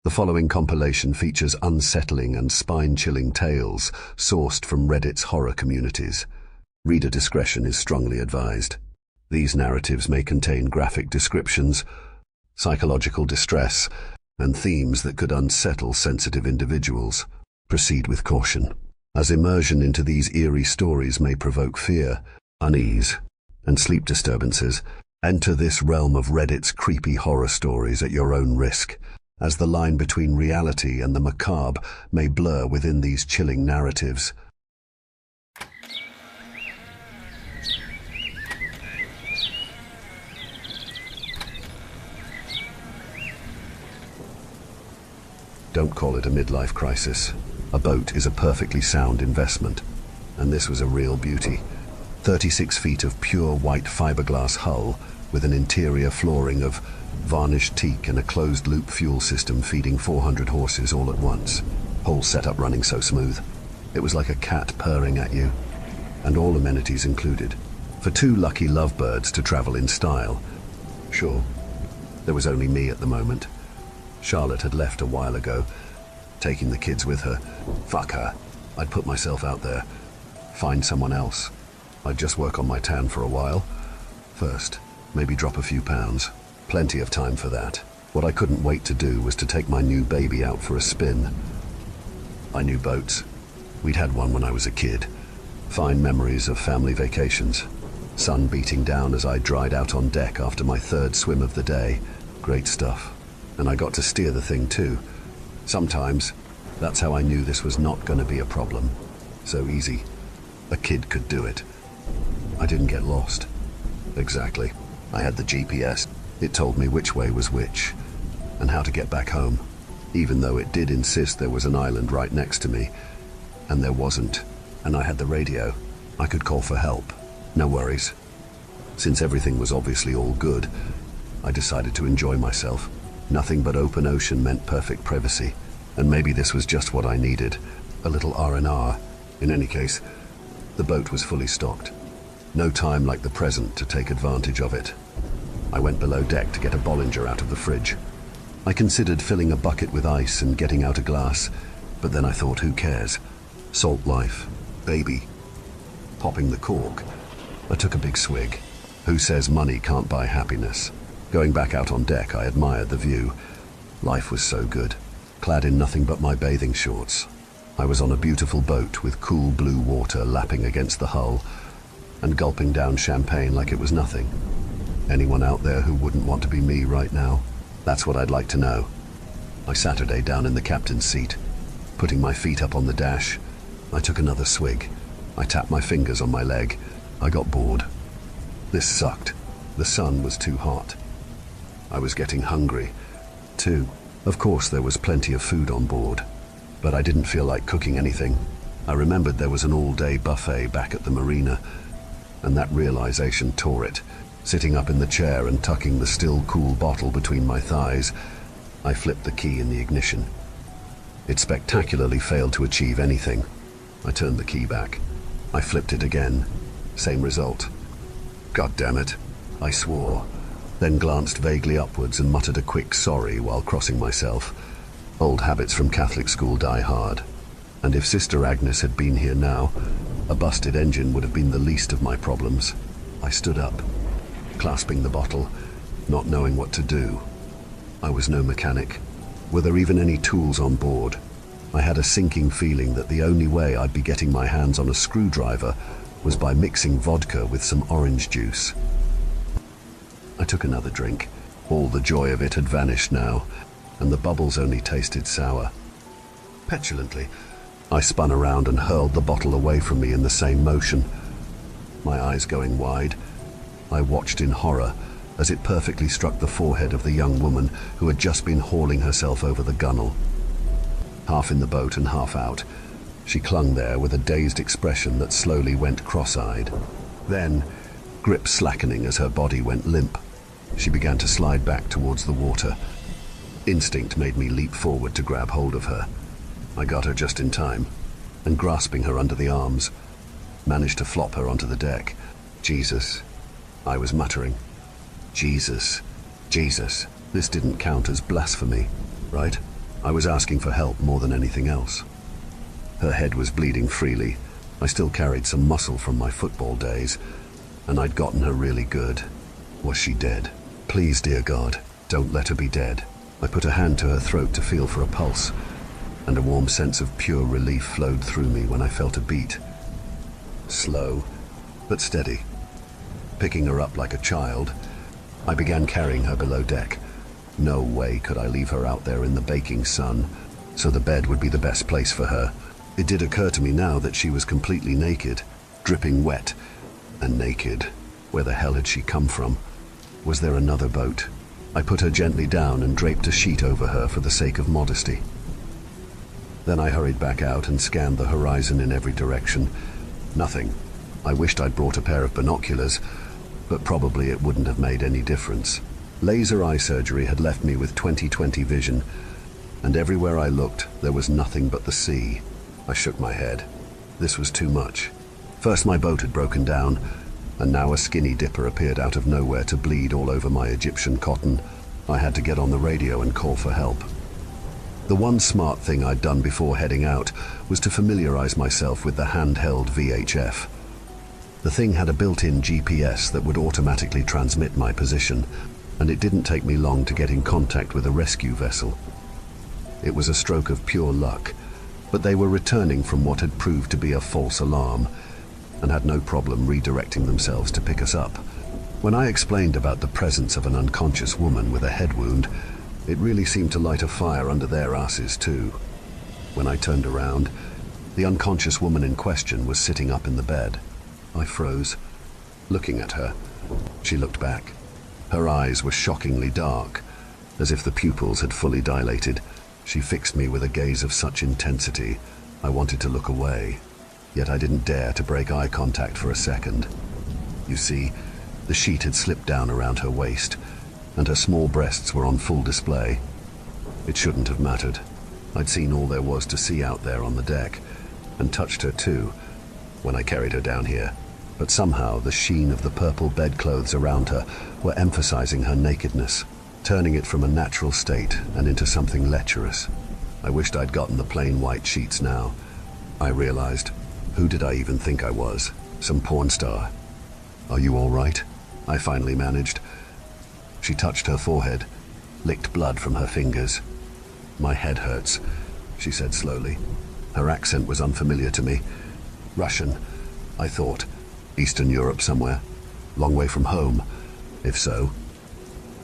The following compilation features unsettling and spine-chilling tales sourced from Reddit's horror communities. Reader discretion is strongly advised. These narratives may contain graphic descriptions, psychological distress, and themes that could unsettle sensitive individuals. Proceed with caution, as immersion into these eerie stories may provoke fear, unease, and sleep disturbances. Enter this realm of Reddit's creepy horror stories at your own risk, as the line between reality and the macabre may blur within these chilling narratives. Don't call it a midlife crisis. A boat is a perfectly sound investment, and this was a real beauty. 36 feet of pure white fiberglass hull with an interior flooring of varnished teak and a closed-loop fuel system feeding 400 horses all at once. Whole setup running so smooth. It was like a cat purring at you, and all amenities included. For two lucky lovebirds to travel in style. Sure, there was only me at the moment. Charlotte had left a while ago, taking the kids with her. Fuck her. I'd put myself out there. Find someone else. I'd just work on my tan for a while. First, maybe drop a few pounds. Plenty of time for that. What I couldn't wait to do was to take my new baby out for a spin. I knew boats. We'd had one when I was a kid. Fine memories of family vacations. Sun beating down as I dried out on deck after my third swim of the day. Great stuff. And I got to steer the thing too. Sometimes, that's how I knew this was not going to be a problem. So easy. A kid could do it. I didn't get lost. Exactly. I had the GPS. It told me which way was which, and how to get back home, even though it did insist there was an island right next to me, and there wasn't, and I had the radio. I could call for help. No worries. Since everything was obviously all good, I decided to enjoy myself. Nothing but open ocean meant perfect privacy, and maybe this was just what I needed, a little R&R. In any case, the boat was fully stocked. No time like the present to take advantage of it. I went below deck to get a Bollinger out of the fridge. I considered filling a bucket with ice and getting out a glass, but then I thought, who cares? Salt life. Baby. Popping the cork, I took a big swig. Who says money can't buy happiness? Going back out on deck, I admired the view. Life was so good. Clad in nothing but my bathing shorts, I was on a beautiful boat with cool blue water lapping against the hull and gulping down champagne like it was nothing. Anyone out there who wouldn't want to be me right now? That's what I'd like to know. I Saturday down in the captain's seat, putting my feet up on the dash. I took another swig. I tapped my fingers on my leg. I got bored. This sucked. The sun was too hot. I was getting hungry, too. Of course, there was plenty of food on board, but I didn't feel like cooking anything. I remembered there was an all-day buffet back at the marina, and that realization tore it. Sitting up in the chair and tucking the still cool bottle between my thighs, I flipped the key in the ignition. It spectacularly failed to achieve anything. I turned the key back. I flipped it again. Same result. God damn it, I swore, then glanced vaguely upwards and muttered a quick sorry while crossing myself. Old habits from Catholic school die hard. And if Sister Agnes had been here now, a busted engine would have been the least of my problems. I stood up, clasping the bottle, not knowing what to do. I was no mechanic. Were there even any tools on board? I had a sinking feeling that the only way I'd be getting my hands on a screwdriver was by mixing vodka with some orange juice. I took another drink. All the joy of it had vanished now, and the bubbles only tasted sour. Petulantly, I spun around and hurled the bottle away from me in the same motion. My eyes going wide, I watched in horror as it perfectly struck the forehead of the young woman who had just been hauling herself over the gunwale. Half in the boat and half out, she clung there with a dazed expression that slowly went cross-eyed. Then, grip slackening as her body went limp, she began to slide back towards the water. Instinct made me leap forward to grab hold of her. I got her just in time, and grasping her under the arms, managed to flop her onto the deck. Jesus, I was muttering. Jesus, Jesus, this didn't count as blasphemy, right? I was asking for help more than anything else. Her head was bleeding freely. I still carried some muscle from my football days, and I'd gotten her really good. Was she dead? Please, dear God, don't let her be dead. I put a hand to her throat to feel for a pulse, and a warm sense of pure relief flowed through me when I felt a beat. Slow, but steady. Picking her up like a child, I began carrying her below deck. No way could I leave her out there in the baking sun, so the bed would be the best place for her. It did occur to me now that she was completely naked, dripping wet, and naked. Where the hell had she come from? Was there another boat? I put her gently down and draped a sheet over her for the sake of modesty. Then I hurried back out and scanned the horizon in every direction. Nothing. I wished I'd brought a pair of binoculars, but probably it wouldn't have made any difference. Laser eye surgery had left me with 20/20 vision, and everywhere I looked, there was nothing but the sea. I shook my head. This was too much. First my boat had broken down, and now a skinny dipper appeared out of nowhere to bleed all over my Egyptian cotton. I had to get on the radio and call for help. The one smart thing I'd done before heading out was to familiarize myself with the handheld VHF. The thing had a built-in GPS that would automatically transmit my position, and it didn't take me long to get in contact with a rescue vessel. It was a stroke of pure luck, but they were returning from what had proved to be a false alarm, and had no problem redirecting themselves to pick us up. When I explained about the presence of an unconscious woman with a head wound, it really seemed to light a fire under their asses too. When I turned around, the unconscious woman in question was sitting up in the bed. I froze, looking at her. She looked back. Her eyes were shockingly dark, as if the pupils had fully dilated. She fixed me with a gaze of such intensity, I wanted to look away, yet I didn't dare to break eye contact for a second. You see, the sheet had slipped down around her waist, and her small breasts were on full display. It shouldn't have mattered. I'd seen all there was to see out there on the deck, and touched her too, when I carried her down here. But somehow the sheen of the purple bedclothes around her were emphasizing her nakedness, turning it from a natural state and into something lecherous. I wished I'd gotten the plain white sheets now. I realized, who did I even think I was? Some porn star. Are you all right? I finally managed. She touched her forehead, licked blood from her fingers. My head hurts, she said slowly. Her accent was unfamiliar to me. Russian, I thought. Eastern Europe somewhere. Long way from home. If so,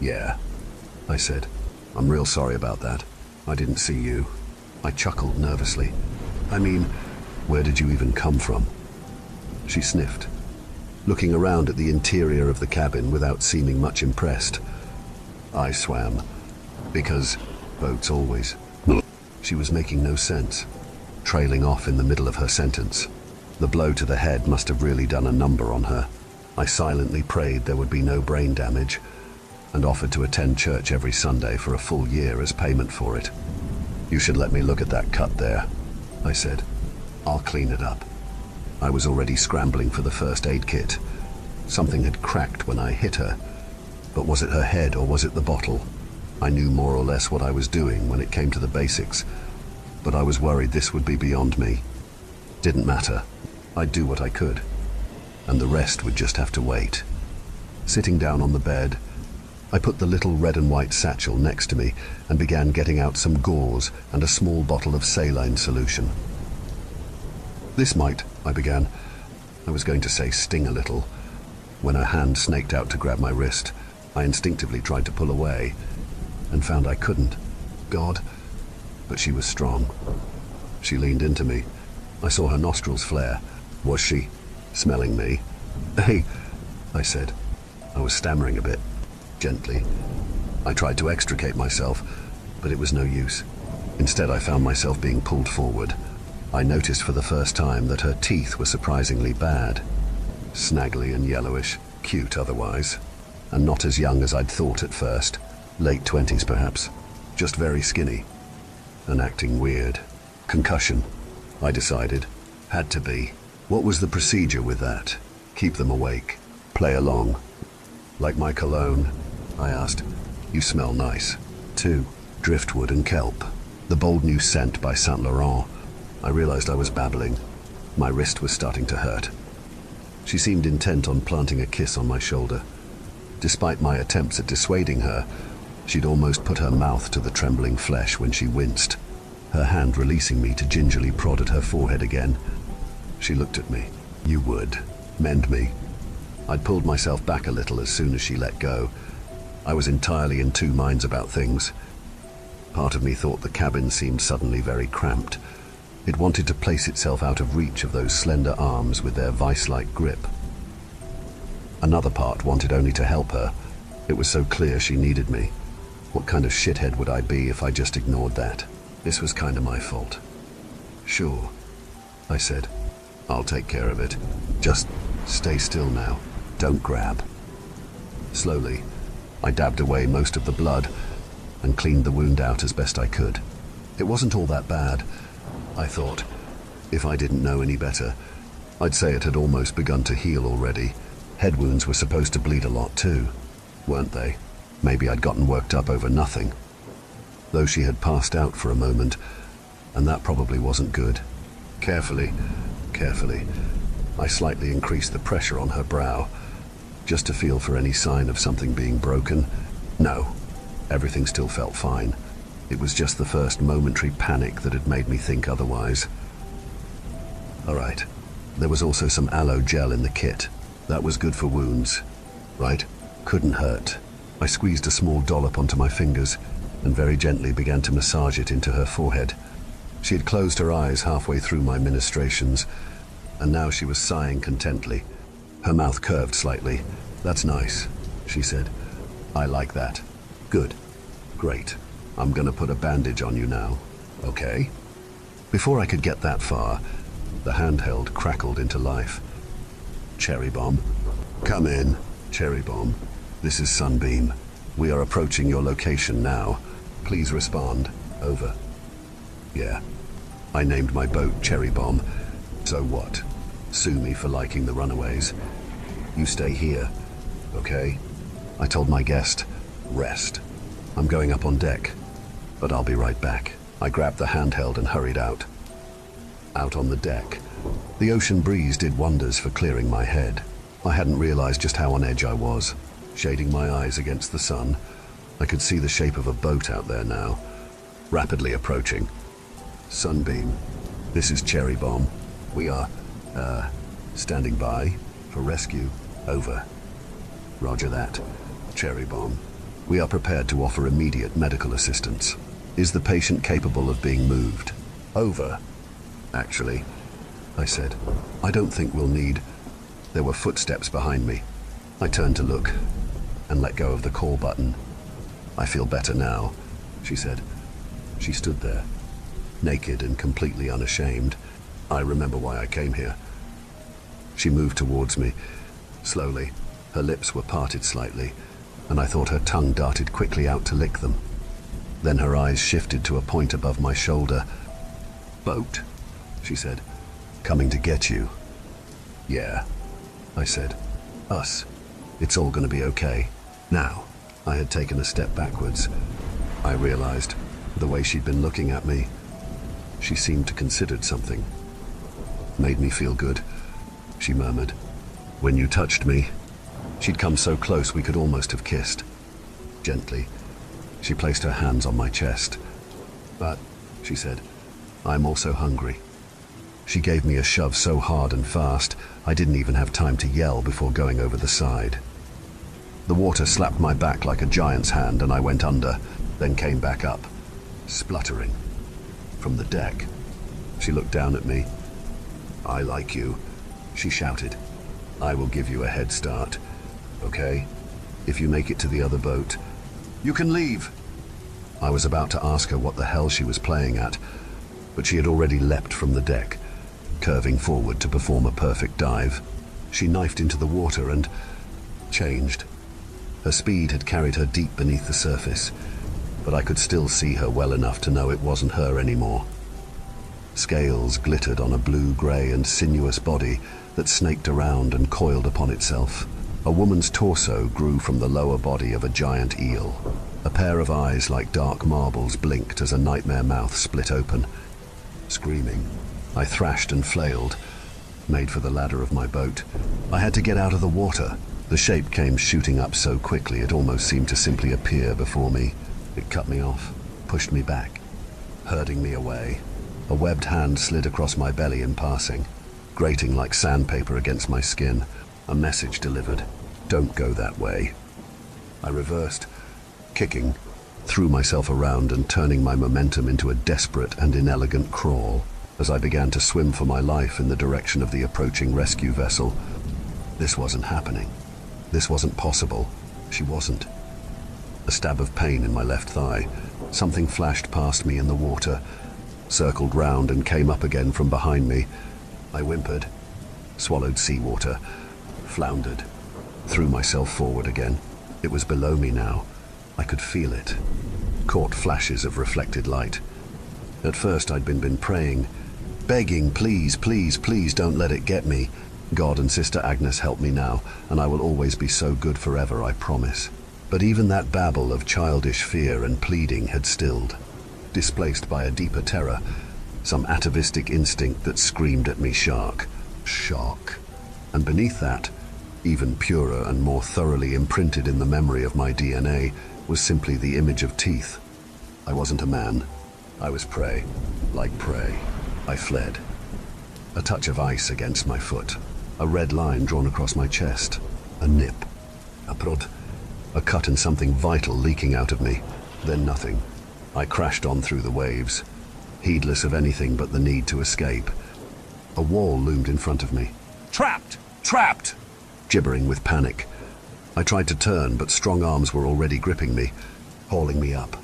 yeah, I said. I'm real sorry about that. I didn't see you. I chuckled nervously. I mean, where did you even come from? She sniffed, looking around at the interior of the cabin without seeming much impressed. I swam, because boats always. She was making no sense, trailing off in the middle of her sentence. The blow to the head must have really done a number on her. I silently prayed there would be no brain damage, and offered to attend church every Sunday for a full year as payment for it. You should let me look at that cut there, I said. I'll clean it up. I was already scrambling for the first aid kit. Something had cracked when I hit her, but was it her head or was it the bottle? I knew more or less what I was doing when it came to the basics, but I was worried this would be beyond me. Didn't matter. I'd do what I could, and the rest would just have to wait. Sitting down on the bed, I put the little red and white satchel next to me and began getting out some gauze and a small bottle of saline solution. This might, I began. I was going to say sting a little, when her hand snaked out to grab my wrist. I instinctively tried to pull away, and found I couldn't. God, but she was strong. She leaned into me. I saw her nostrils flare. Was she smelling me? Hey, I said. I was stammering a bit. Gently. I tried to extricate myself, but it was no use. Instead, I found myself being pulled forward. I noticed for the first time that her teeth were surprisingly bad. Snaggly and yellowish, cute otherwise, and not as young as I'd thought at first. Late 20s perhaps. Just very skinny. And acting weird. Concussion, I decided. Had to be. What was the procedure with that? Keep them awake. Play along. Like my cologne? I asked. You smell nice. Too. Driftwood and kelp. The bold new scent by Saint Laurent. I realized I was babbling. My wrist was starting to hurt. She seemed intent on planting a kiss on my shoulder. Despite my attempts at dissuading her, she'd almost put her mouth to the trembling flesh when she winced, her hand releasing me to gingerly prod at her forehead again. She looked at me. You would. Mend me. I'd pulled myself back a little as soon as she let go. I was entirely in two minds about things. Part of me thought the cabin seemed suddenly very cramped. It wanted to place itself out of reach of those slender arms with their vice-like grip. Another part wanted only to help her. It was so clear she needed me. What kind of shithead would I be if I just ignored that? This was kind of my fault. Sure, I said. I'll take care of it. Just stay still now. Don't grab. Slowly, I dabbed away most of the blood and cleaned the wound out as best I could. It wasn't all that bad, I thought. If I didn't know any better, I'd say it had almost begun to heal already. Head wounds were supposed to bleed a lot too, weren't they? Maybe I'd gotten worked up over nothing. Though she had passed out for a moment, and that probably wasn't good. Carefully, I slightly increased the pressure on her brow, just to feel for any sign of something being broken. No, everything still felt fine. It was just the first momentary panic that had made me think otherwise. All right, there was also some aloe gel in the kit. That was good for wounds, right? Couldn't hurt. I squeezed a small dollop onto my fingers and very gently began to massage it into her forehead. She had closed her eyes halfway through my ministrations, and now she was sighing contently. Her mouth curved slightly. That's nice, she said. I like that. Good. Great. I'm gonna put a bandage on you now. Okay? Before I could get that far, the handheld crackled into life. Cherry Bomb. Come in, Cherry Bomb. This is Sunbeam. We are approaching your location now. Please respond. Over. Yeah. I named my boat Cherry Bomb. So what? Sue me for liking the runaways. You stay here, okay? I told my guest, rest. I'm going up on deck, but I'll be right back. I grabbed the handheld and hurried out. Out on the deck, the ocean breeze did wonders for clearing my head. I hadn't realized just how on edge I was. Shading my eyes against the sun, I could see the shape of a boat out there now, rapidly approaching. Sunbeam, this is Cherry Bomb. We are, standing by for rescue. Over. Roger that, Cherry Bomb. We are prepared to offer immediate medical assistance. Is the patient capable of being moved? Over. Actually, I said, I don't think we'll need... There were footsteps behind me. I turned to look and let go of the call button. I feel better now, she said. She stood there, naked and completely unashamed. I remember why I came here. She moved towards me, slowly. Her lips were parted slightly, and I thought her tongue darted quickly out to lick them. Then her eyes shifted to a point above my shoulder. Boat, she said. Coming to get you. Yeah, I said. Us. It's all gonna be okay. Now, I had taken a step backwards. I realized, the way she'd been looking at me, she seemed to consider something. Made me feel good, she murmured. When you touched me, she'd come so close we could almost have kissed. Gently, she placed her hands on my chest. But, she said, I'm also hungry. She gave me a shove so hard and fast, I didn't even have time to yell before going over the side. The water slapped my back like a giant's hand and I went under, then came back up, spluttering. From the deck, she looked down at me. I like you, she shouted. I will give you a head start, okay? If you make it to the other boat, you can leave. I was about to ask her what the hell she was playing at, but she had already leapt from the deck, curving forward to perform a perfect dive. She knifed into the water and changed. Her speed had carried her deep beneath the surface, but I could still see her well enough to know it wasn't her anymore. Scales glittered on a blue-gray and sinuous body that snaked around and coiled upon itself. A woman's torso grew from the lower body of a giant eel. A pair of eyes like dark marbles blinked as a nightmare mouth split open. Screaming, I thrashed and flailed, made for the ladder of my boat. I had to get out of the water. The shape came shooting up so quickly it almost seemed to simply appear before me. It cut me off, pushed me back, herding me away. A webbed hand slid across my belly in passing, grating like sandpaper against my skin. A message delivered. Don't go that way. I reversed, kicking, threw myself around and turning my momentum into a desperate and inelegant crawl as I began to swim for my life in the direction of the approaching rescue vessel. This wasn't happening. This wasn't possible. She wasn't. A stab of pain in my left thigh. Something flashed past me in the water, circled round and came up again from behind me. I whimpered, swallowed seawater, floundered, threw myself forward again. It was below me now. I could feel it. Caught flashes of reflected light. At first I'd been praying, begging, please, please, please don't let it get me. God and Sister Agnes help me now, and I will always be so good forever, I promise. But even that babble of childish fear and pleading had stilled, displaced by a deeper terror, some atavistic instinct that screamed at me shark. And beneath that, even purer and more thoroughly imprinted in the memory of my DNA, was simply the image of teeth. I wasn't a man. I was prey. Like prey. I fled. A touch of ice against my foot. A red line drawn across my chest. A nip. A prod. A cut and something vital leaking out of me. Then nothing. I crashed on through the waves, heedless of anything but the need to escape. A wall loomed in front of me. Trapped! Trapped! Gibbering with panic. I tried to turn, but strong arms were already gripping me, hauling me up,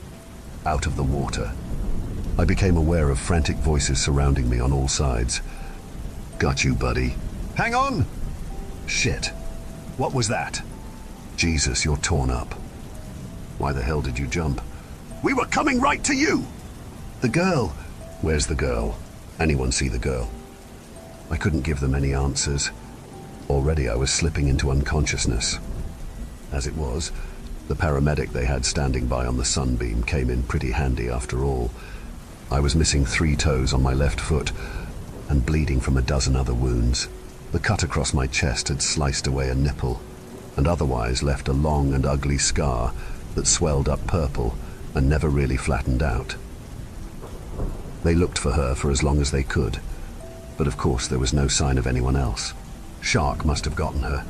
out of the water. I became aware of frantic voices surrounding me on all sides. Got you, buddy. Hang on! Shit. What was that? Jesus, you're torn up. Why the hell did you jump? We were coming right to you! The girl! Where's the girl? Anyone see the girl? I couldn't give them any answers. Already I was slipping into unconsciousness. As it was, the paramedic they had standing by on the sunbeam came in pretty handy after all. I was missing 3 toes on my left foot and bleeding from a dozen other wounds. The cut across my chest had sliced away a nipple and otherwise left a long and ugly scar that swelled up purple and never really flattened out. They looked for her for as long as they could, but of course there was no sign of anyone else. Shark must have gotten her.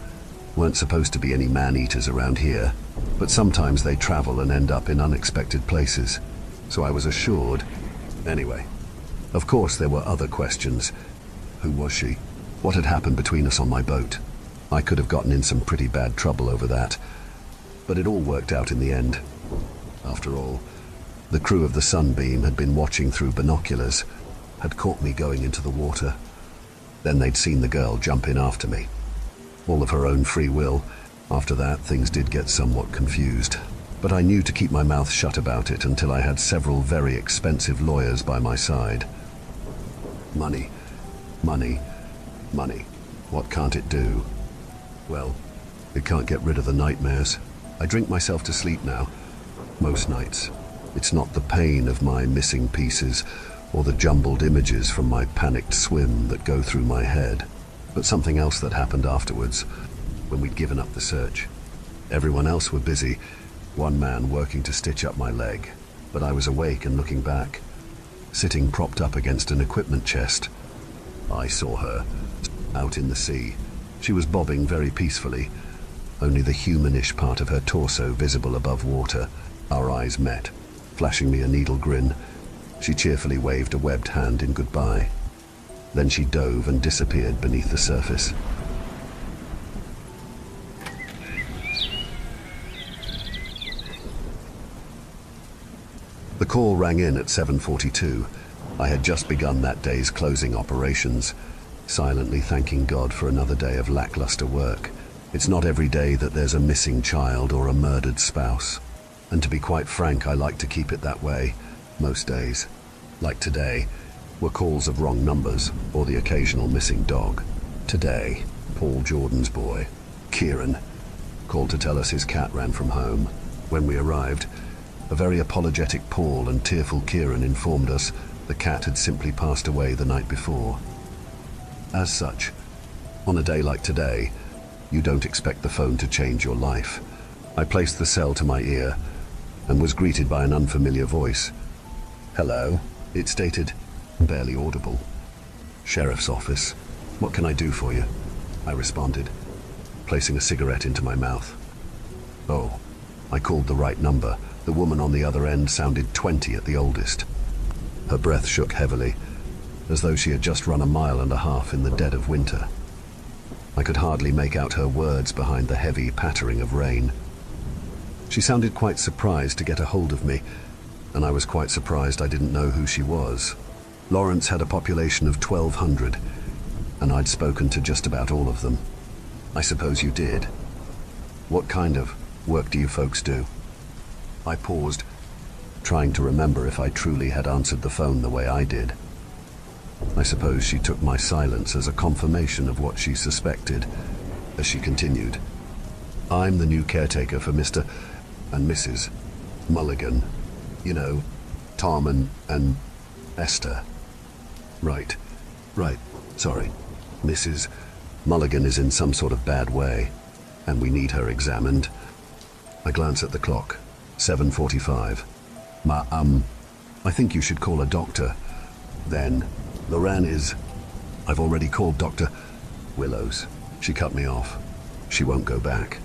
Weren't supposed to be any man-eaters around here, but sometimes they travel and end up in unexpected places, so I was assured. Anyway, of course there were other questions. Who was she? What had happened between us on my boat? I could have gotten in some pretty bad trouble over that, but it all worked out in the end. After all, the crew of the Sunbeam had been watching through binoculars, had caught me going into the water. Then they'd seen the girl jump in after me. All of her own free will. After that, things did get somewhat confused, but I knew to keep my mouth shut about it until I had several very expensive lawyers by my side. Money, money, money. What can't it do? Well, it can't get rid of the nightmares. I drink myself to sleep now, most nights. It's not the pain of my missing pieces or the jumbled images from my panicked swim that go through my head, but something else that happened afterwards, when we'd given up the search. Everyone else were busy, one man working to stitch up my leg, but I was awake and looking back, sitting propped up against an equipment chest. I saw her, out in the sea. She was bobbing very peacefully, only the humanish part of her torso visible above water. Our eyes met, flashing me a needle grin. She cheerfully waved a webbed hand in goodbye. Then she dove and disappeared beneath the surface. The call rang in at 7:42. I had just begun that day's closing operations, silently thanking God for another day of lackluster work. It's not every day that there's a missing child or a murdered spouse. And to be quite frank, I like to keep it that way, most days. Like today, were calls of wrong numbers or the occasional missing dog. Today, Paul Jordan's boy, Kieran, called to tell us his cat ran from home. When we arrived, A very apologetic Paul and tearful Kieran informed us the cat had simply passed away the night before. As such, on a day like today, you don't expect the phone to change your life. I placed the cell to my ear and was greeted by an unfamiliar voice. "Hello," it stated, barely audible. "Sheriff's office. What can I do for you?" I responded, placing a cigarette into my mouth. Oh, I called the right number. The woman on the other end sounded 20 at the oldest. Her breath shook heavily, as though she had just run a mile and a half in the dead of winter. I could hardly make out her words behind the heavy pattering of rain. She sounded quite surprised to get a hold of me, and I was quite surprised I didn't know who she was. Lawrence had a population of 1,200, and I'd spoken to just about all of them. "I suppose you did. What kind of work do you folks do?" I paused, trying to remember if I truly had answered the phone the way I did. I suppose she took my silence as a confirmation of what she suspected, as she continued. "I'm the new caretaker for Mr. and Mrs. Mulligan. You know, Tom and Esther." Right, sorry. Mrs. Mulligan is in some sort of bad way, and we need her examined." I glanced at the clock. 7:45. I think you should call a doctor. Then, Loran is... I've already called Dr. Willows. She cut me off. She won't go back.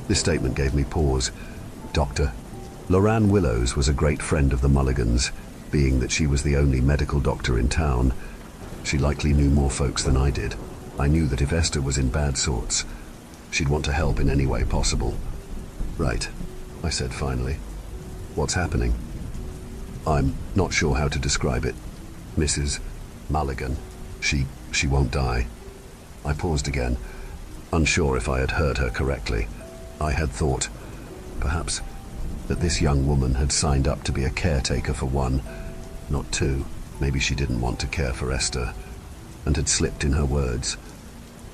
This statement gave me pause. Doctor? Loran Willows was a great friend of the Mulligans, being that she was the only medical doctor in town. She likely knew more folks than I did. I knew that if Esther was in bad sorts, she'd want to help in any way possible. "Right," I said finally. "What's happening?" "I'm not sure how to describe it. Mrs. Mulligan, she won't die." I paused again, unsure if I had heard her correctly. I had thought, perhaps, that this young woman had signed up to be a caretaker for one, not two. Maybe she didn't want to care for Esther, and had slipped in her words.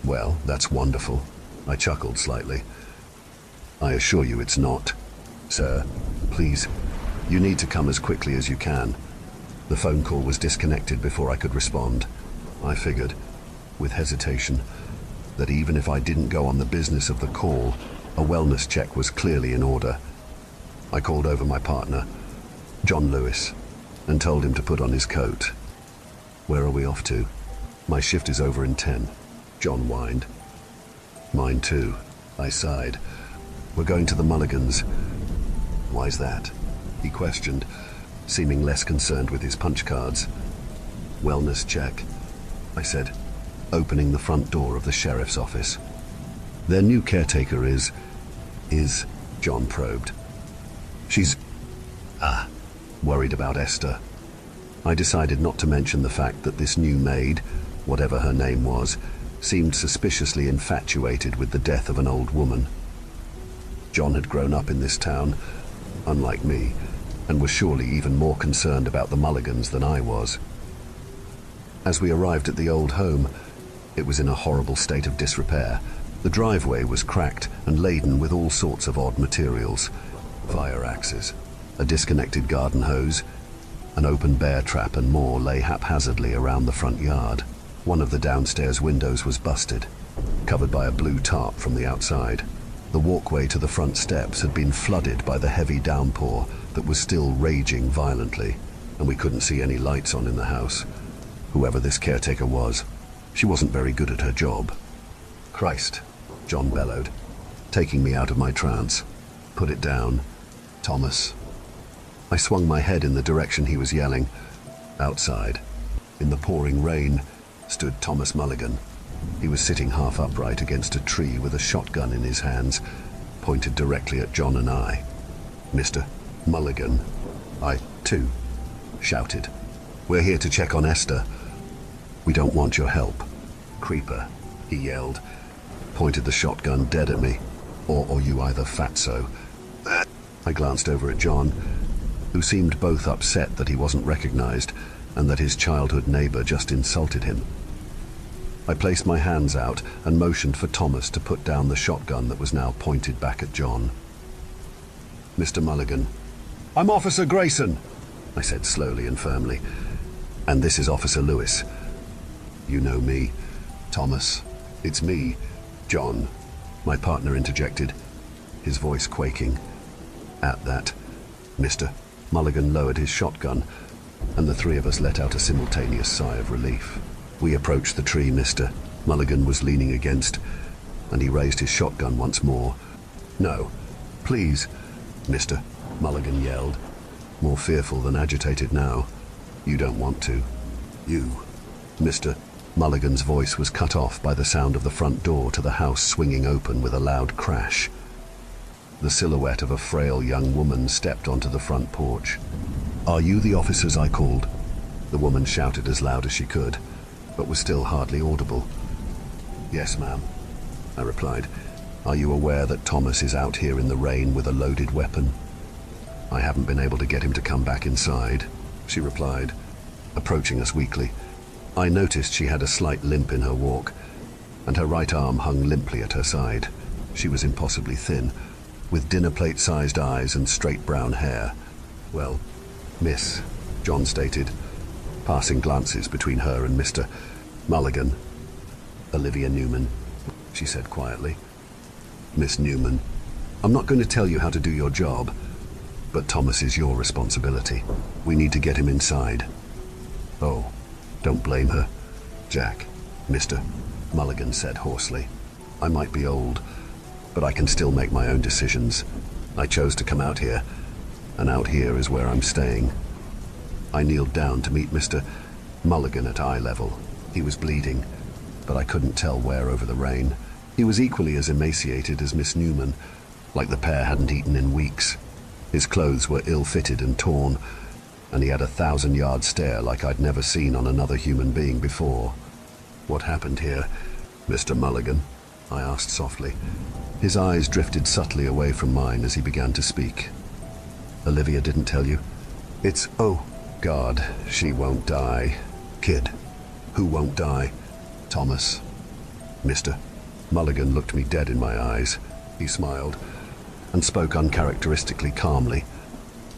"Well, that's wonderful." I chuckled slightly. "I assure you it's not. Sir, please, you need to come as quickly as you can." The phone call was disconnected before I could respond. I figured, with hesitation, that even if I didn't go on the business of the call, a wellness check was clearly in order. I called over my partner, John Lewis, and told him to put on his coat. "Where are we off to?" "My shift is over in 10, John whined. "Mine too," I sighed. "We're going to the Mulligans." "Why's that?" he questioned, seeming less concerned with his punch cards. "Wellness check," I said, opening the front door of the sheriff's office. "Their new caretaker is, John probed. She's, worried about Esther." I decided not to mention the fact that this new maid, whatever her name was, seemed suspiciously infatuated with the death of an old woman. John had grown up in this town, unlike me, and was surely even more concerned about the Mulligans than I was. As we arrived at the old home, it was in a horrible state of disrepair. The driveway was cracked and laden with all sorts of odd materials: fire axes, a disconnected garden hose, an open bear trap, and more lay haphazardly around the front yard. One of the downstairs windows was busted, covered by a blue tarp from the outside. The walkway to the front steps had been flooded by the heavy downpour that was still raging violently, and we couldn't see any lights on in the house. Whoever this caretaker was, she wasn't very good at her job. "Christ," John bellowed, taking me out of my trance. "Put it down, Thomas." I swung my head in the direction he was yelling. Outside, in the pouring rain, stood Thomas Mulligan. He was sitting half upright against a tree with a shotgun in his hands, pointed directly at John and I. "Mr. Mulligan," I, too, shouted. "We're here to check on Esther. We don't want your help." "Creeper," he yelled, pointed the shotgun dead at me. Or you either fatso." I glanced over at John, who seemed both upset that he wasn't recognized and that his childhood neighbor just insulted him. I placed my hands out and motioned for Thomas to put down the shotgun that was now pointed back at John. "Mr. Mulligan, I'm Officer Grayson, I said slowly and firmly. And this is Officer Lewis. You know me. Thomas. It's me, John, my partner interjected, his voice quaking. At that, Mr. Mulligan lowered his shotgun, and the three of us let out a simultaneous sigh of relief. We approached the tree Mr. Mulligan was leaning against, and he raised his shotgun once more. No, please, Mr. Mulligan yelled, more fearful than agitated now. You don't want to. You. Mr. Mulligan's voice was cut off by the sound of the front door to the house swinging open with a loud crash. The silhouette of a frail young woman stepped onto the front porch. Are you the officers I called? The woman shouted as loud as she could, but was still hardly audible. Yes, ma'am, I replied. Are you aware that Thomas is out here in the rain with a loaded weapon? I haven't been able to get him to come back inside, she replied, approaching us weakly. I noticed she had a slight limp in her walk, and her right arm hung limply at her side. She was impossibly thin, with dinner plate-sized eyes and straight brown hair. Well, Miss, John stated, passing glances between her and Mr. Mulligan. Olivia Newman, she said quietly. Miss Newman, I'm not going to tell you how to do your job, but Thomas is your responsibility. We need to get him inside. Oh, don't blame her, Jack, Mr. Mulligan said hoarsely. I might be old, but I can still make my own decisions. I chose to come out here, and out here is where I'm staying. I kneeled down to meet Mr. Mulligan at eye level. He was bleeding, but I couldn't tell where over the rain. He was equally as emaciated as Miss Newman, like the pair hadn't eaten in weeks. His clothes were ill-fitted and torn, and he had a 1,000-yard stare like I'd never seen on another human being before. What happened here, Mr. Mulligan? I asked softly. His eyes drifted subtly away from mine as he began to speak. Olivia didn't tell you? It's, oh, God, she won't die. Kid, who won't die? Thomas. Mr. Mulligan looked me dead in my eyes. He smiled and spoke uncharacteristically calmly.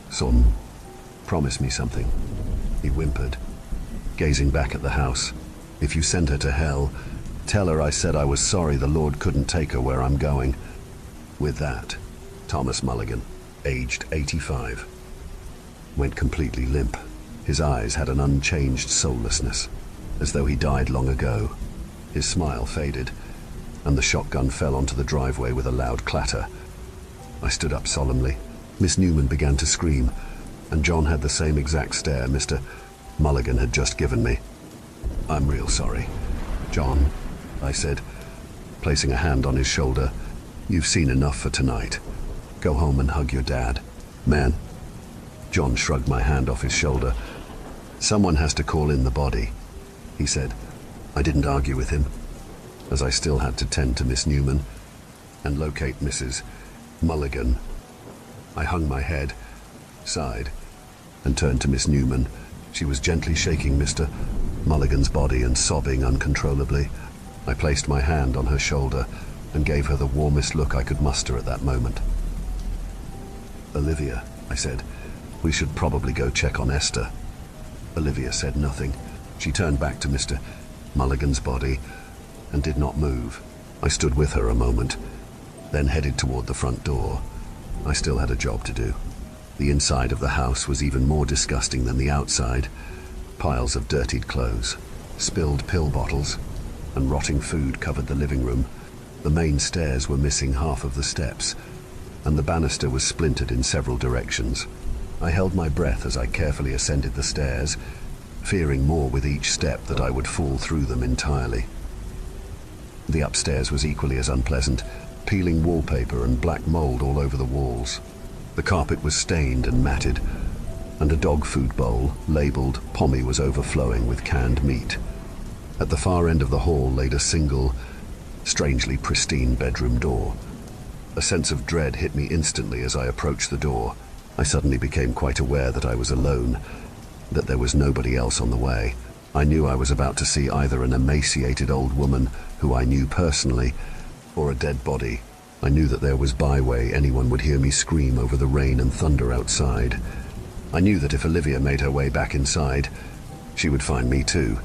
Son, promise me something. He whimpered, gazing back at the house. If you send her to hell, tell her I said I was sorry the Lord couldn't take her where I'm going. With that, Thomas Mulligan, aged 85, went completely limp. His eyes had an unchanged soullessness, as though he died long ago. His smile faded, and the shotgun fell onto the driveway with a loud clatter. I stood up solemnly. Miss Newman began to scream, and John had the same exact stare Mr. Mulligan had just given me. I'm real sorry, John, I said, placing a hand on his shoulder. You've seen enough for tonight. Go home and hug your dad. Man. John shrugged my hand off his shoulder. Someone has to call in the body, he said. I didn't argue with him, as I still had to tend to Miss Newman and locate Mrs. Mulligan. I hung my head, sighed, and turned to Miss Newman. She was gently shaking Mr. Mulligan's body and sobbing uncontrollably. I placed my hand on her shoulder and gave her the warmest look I could muster at that moment. Olivia, I said, we should probably go check on Esther. Olivia said nothing. She turned back to Mr. Mulligan's body and did not move. I stood with her a moment, then headed toward the front door. I still had a job to do. The inside of the house was even more disgusting than the outside. Piles of dirtied clothes, spilled pill bottles, and rotting food covered the living room. The main stairs were missing half of the steps, and the banister was splintered in several directions. I held my breath as I carefully ascended the stairs, fearing more with each step that I would fall through them entirely. The upstairs was equally as unpleasant, peeling wallpaper and black mold all over the walls. The carpet was stained and matted, and a dog food bowl, labeled Pommy, was overflowing with canned meat. At the far end of the hall laid a single, strangely pristine bedroom door. A sense of dread hit me instantly as I approached the door. I suddenly became quite aware that I was alone, that there was nobody else on the way. I knew I was about to see either an emaciated old woman who I knew personally, or a dead body, I knew that there was byway anyone would hear me scream over the rain and thunder outside. I knew that if Olivia made her way back inside, she would find me too.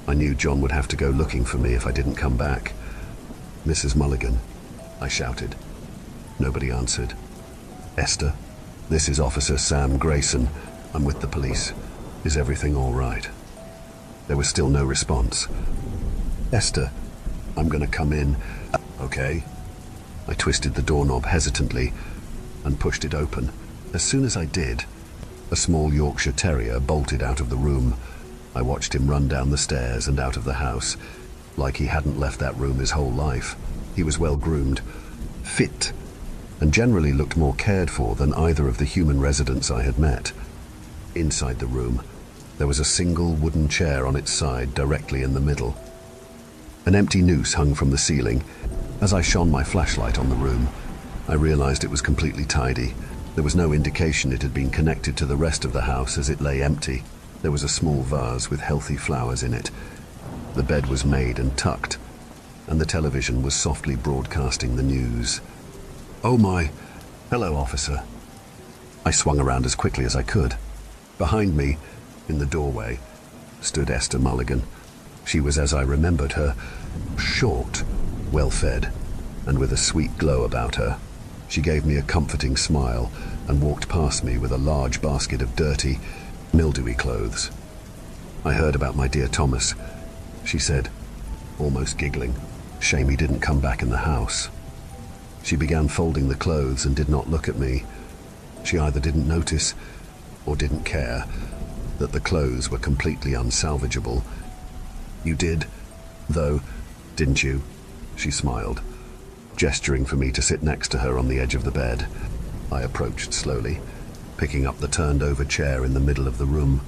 I knew John would have to go looking for me if I didn't come back. "Mrs. Mulligan," I shouted. Nobody answered. "Esther, this is Officer Sam Grayson. I'm with the police. Is everything all right?" There was still no response. "Esther, I'm gonna come in." "Okay." I twisted the doorknob hesitantly and pushed it open. As soon as I did, a small Yorkshire Terrier bolted out of the room. I watched him run down the stairs and out of the house, like he hadn't left that room his whole life. He was well groomed, fit, and generally looked more cared for than either of the human residents I had met. Inside the room, there was a single wooden chair on its side directly in the middle. An empty noose hung from the ceiling. As I shone my flashlight on the room, I realized it was completely tidy. There was no indication it had been connected to the rest of the house as it lay empty. There was a small vase with healthy flowers in it. The bed was made and tucked, and the television was softly broadcasting the news. "Oh my, hello, officer." I swung around as quickly as I could. Behind me, in the doorway, stood Esther Mulligan. She was as I remembered her, short, well-fed, and with a sweet glow about her. She gave me a comforting smile and walked past me with a large basket of dirty, mildewy clothes. "I heard about my dear Thomas," she said, almost giggling. "Shame he didn't come back in the house." She began folding the clothes and did not look at me. She either didn't notice or didn't care that the clothes were completely unsalvageable. "You did, though, didn't you?" she smiled, gesturing for me to sit next to her on the edge of the bed. I approached slowly, picking up the turned-over chair in the middle of the room.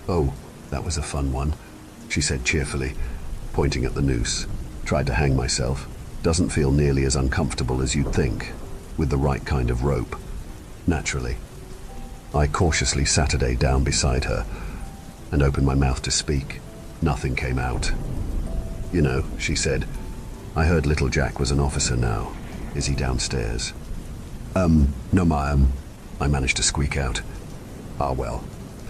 "Oh, that was a fun one," she said cheerfully, pointing at the noose. "Tried to hang myself. Doesn't feel nearly as uncomfortable as you'd think, with the right kind of rope. Naturally." I cautiously sat down beside her and opened my mouth to speak. Nothing came out. "You know," she said, "I heard little Jack was an officer now. Is he downstairs?" No, ma'am," I managed to squeak out. "Ah, well,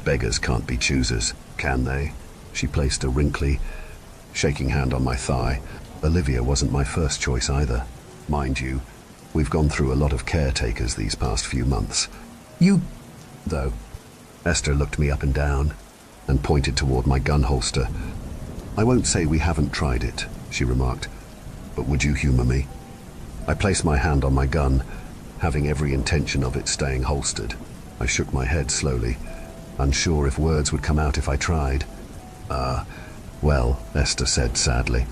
beggars can't be choosers, can they?" She placed a wrinkly, shaking hand on my thigh. "Olivia wasn't my first choice either. Mind you, we've gone through a lot of caretakers these past few months. You, though." Esther looked me up and down and pointed toward my gun holster. "I won't say we haven't tried it," she remarked, "but would you humor me?" I placed my hand on my gun, having every intention of it staying holstered. I shook my head slowly, unsure if words would come out if I tried. Well," Esther said sadly,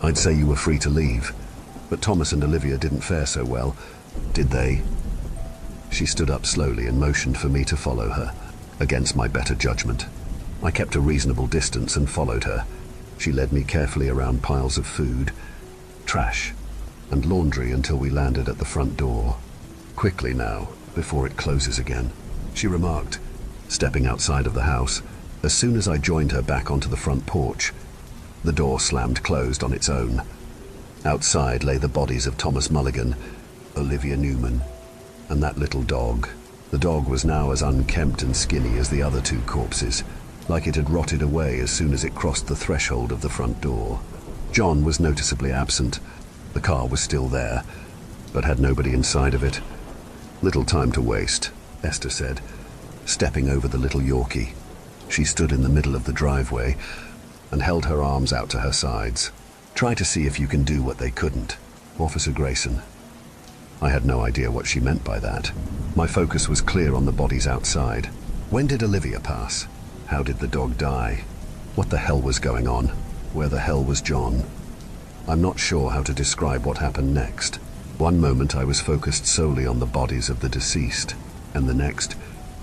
"I'd say you were free to leave, but Thomas and Olivia didn't fare so well, did they?" She stood up slowly and motioned for me to follow her, against my better judgment. I kept a reasonable distance and followed her. She led me carefully around piles of food, trash, and laundry until we landed at the front door. "Quickly now, before it closes again," she remarked, stepping outside of the house. As soon as I joined her back onto the front porch, the door slammed closed on its own. Outside lay the bodies of Thomas Mulligan, Olivia Newman, and that little dog. The dog was now as unkempt and skinny as the other two corpses, like it had rotted away as soon as it crossed the threshold of the front door. John was noticeably absent. The car was still there, but had nobody inside of it. "Little time to waste," Esther said, stepping over the little Yorkie. She stood in the middle of the driveway and held her arms out to her sides. "Try to see if you can do what they couldn't, Officer Grayson." I had no idea what she meant by that. My focus was clear on the bodies outside. When did Olivia pass? How did the dog die? What the hell was going on? Where the hell was John? I'm not sure how to describe what happened next. One moment I was focused solely on the bodies of the deceased, and the next,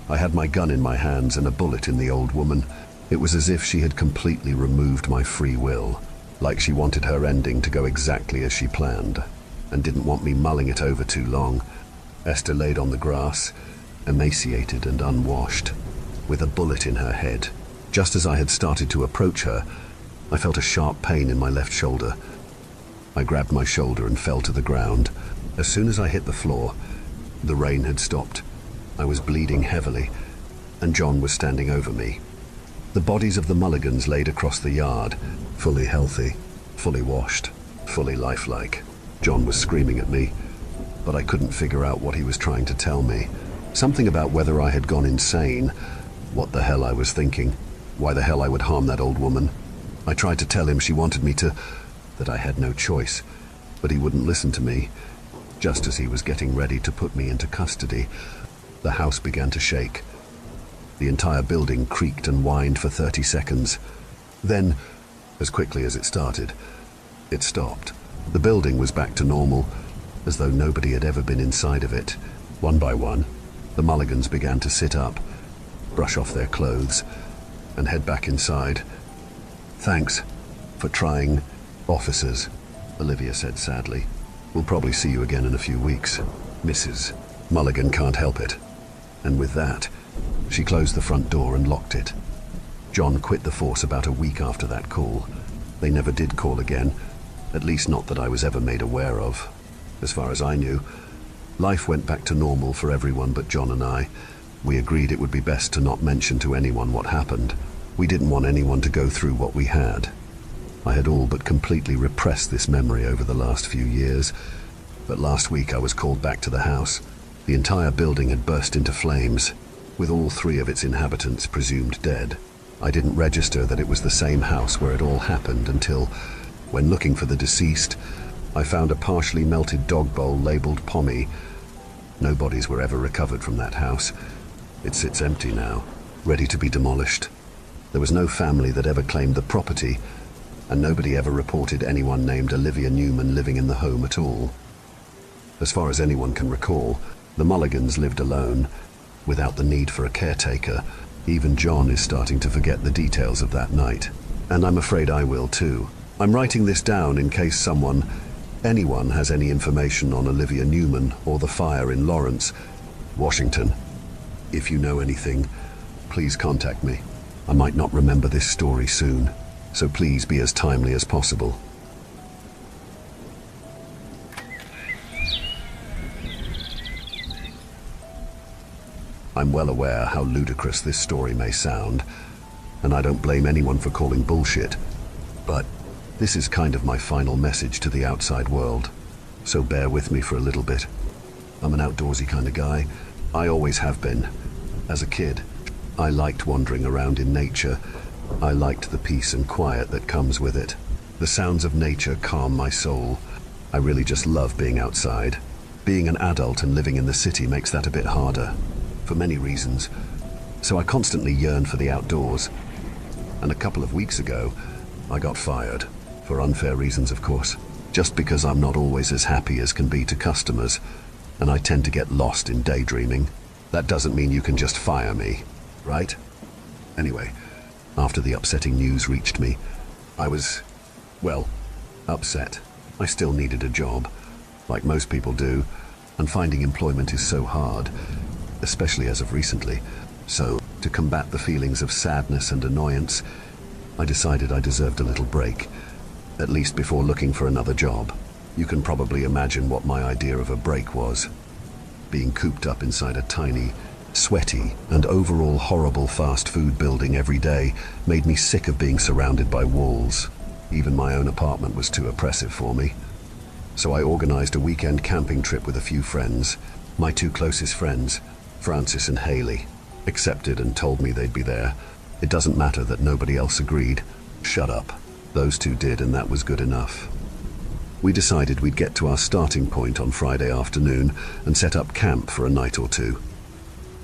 I had my gun in my hands and a bullet in the old woman. It was as if she had completely removed my free will, like she wanted her ending to go exactly as she planned, and didn't want me mulling it over too long. Esther laid on the grass, emaciated and unwashed, with a bullet in her head. Just as I had started to approach her, I felt a sharp pain in my left shoulder. I grabbed my shoulder and fell to the ground. As soon as I hit the floor, the rain had stopped. I was bleeding heavily, and John was standing over me. The bodies of the Mulligans laid across the yard, fully healthy, fully washed, fully lifelike. John was screaming at me, but I couldn't figure out what he was trying to tell me. Something about whether I had gone insane, what the hell I was thinking, why the hell I would harm that old woman. I tried to tell him she wanted me to, that I had no choice, but he wouldn't listen to me. Just as he was getting ready to put me into custody, the house began to shake. The entire building creaked and whined for 30 seconds. Then, as quickly as it started, it stopped. The building was back to normal, as though nobody had ever been inside of it. One by one, the Mulligans began to sit up, brush off their clothes, and head back inside. "Thanks for trying, officers," Olivia said sadly. "We'll probably see you again in a few weeks. Mrs. Mulligan can't help it." And with that, she closed the front door and locked it. John quit the force about a week after that call. They never did call again, at least not that I was ever made aware of. As far as I knew, life went back to normal for everyone but John and I. We agreed it would be best to not mention to anyone what happened. We didn't want anyone to go through what we had. I had all but completely repressed this memory over the last few years, but last week I was called back to the house. The entire building had burst into flames, with all 3 of its inhabitants presumed dead. I didn't register that it was the same house where it all happened until, when looking for the deceased, I found a partially melted dog bowl labeled Pommy. No bodies were ever recovered from that house. It sits empty now, ready to be demolished. There was no family that ever claimed the property, and nobody ever reported anyone named Olivia Newman living in the home at all. As far as anyone can recall, the Mulligans lived alone, without the need for a caretaker. Even John is starting to forget the details of that night. And I'm afraid I will too. I'm writing this down in case anyone has any information on Olivia Newman or the fire in Lawrence, Washington. If you know anything, please contact me. I might not remember this story soon, so please be as timely as possible. I'm well aware how ludicrous this story may sound, and I don't blame anyone for calling bullshit, but this is kind of my final message to the outside world, so bear with me for a little bit. I'm an outdoorsy kind of guy. I always have been. As a kid, I liked wandering around in nature. I liked the peace and quiet that comes with it. The sounds of nature calm my soul. I really just love being outside. Being an adult and living in the city makes that a bit harder, for many reasons. So I constantly yearn for the outdoors. And a couple of weeks ago, I got fired. For unfair reasons, of course. Just because I'm not always as happy as can be to customers, and I tend to get lost in daydreaming. That doesn't mean you can just fire me, right? Anyway, after the upsetting news reached me, I was, well, upset. I still needed a job, like most people do, and finding employment is so hard, especially as of recently. So, to combat the feelings of sadness and annoyance, I decided I deserved a little break, at least before looking for another job. You can probably imagine what my idea of a break was. Being cooped up inside a tiny, sweaty, and overall horrible fast food building every day made me sick of being surrounded by walls. Even my own apartment was too oppressive for me. So I organized a weekend camping trip with a few friends. My 2 closest friends, Francis and Haley, accepted and told me they'd be there. It doesn't matter that nobody else agreed. Shut up. Those 2 did, and that was good enough. We decided we'd get to our starting point on Friday afternoon and set up camp for a night or 2.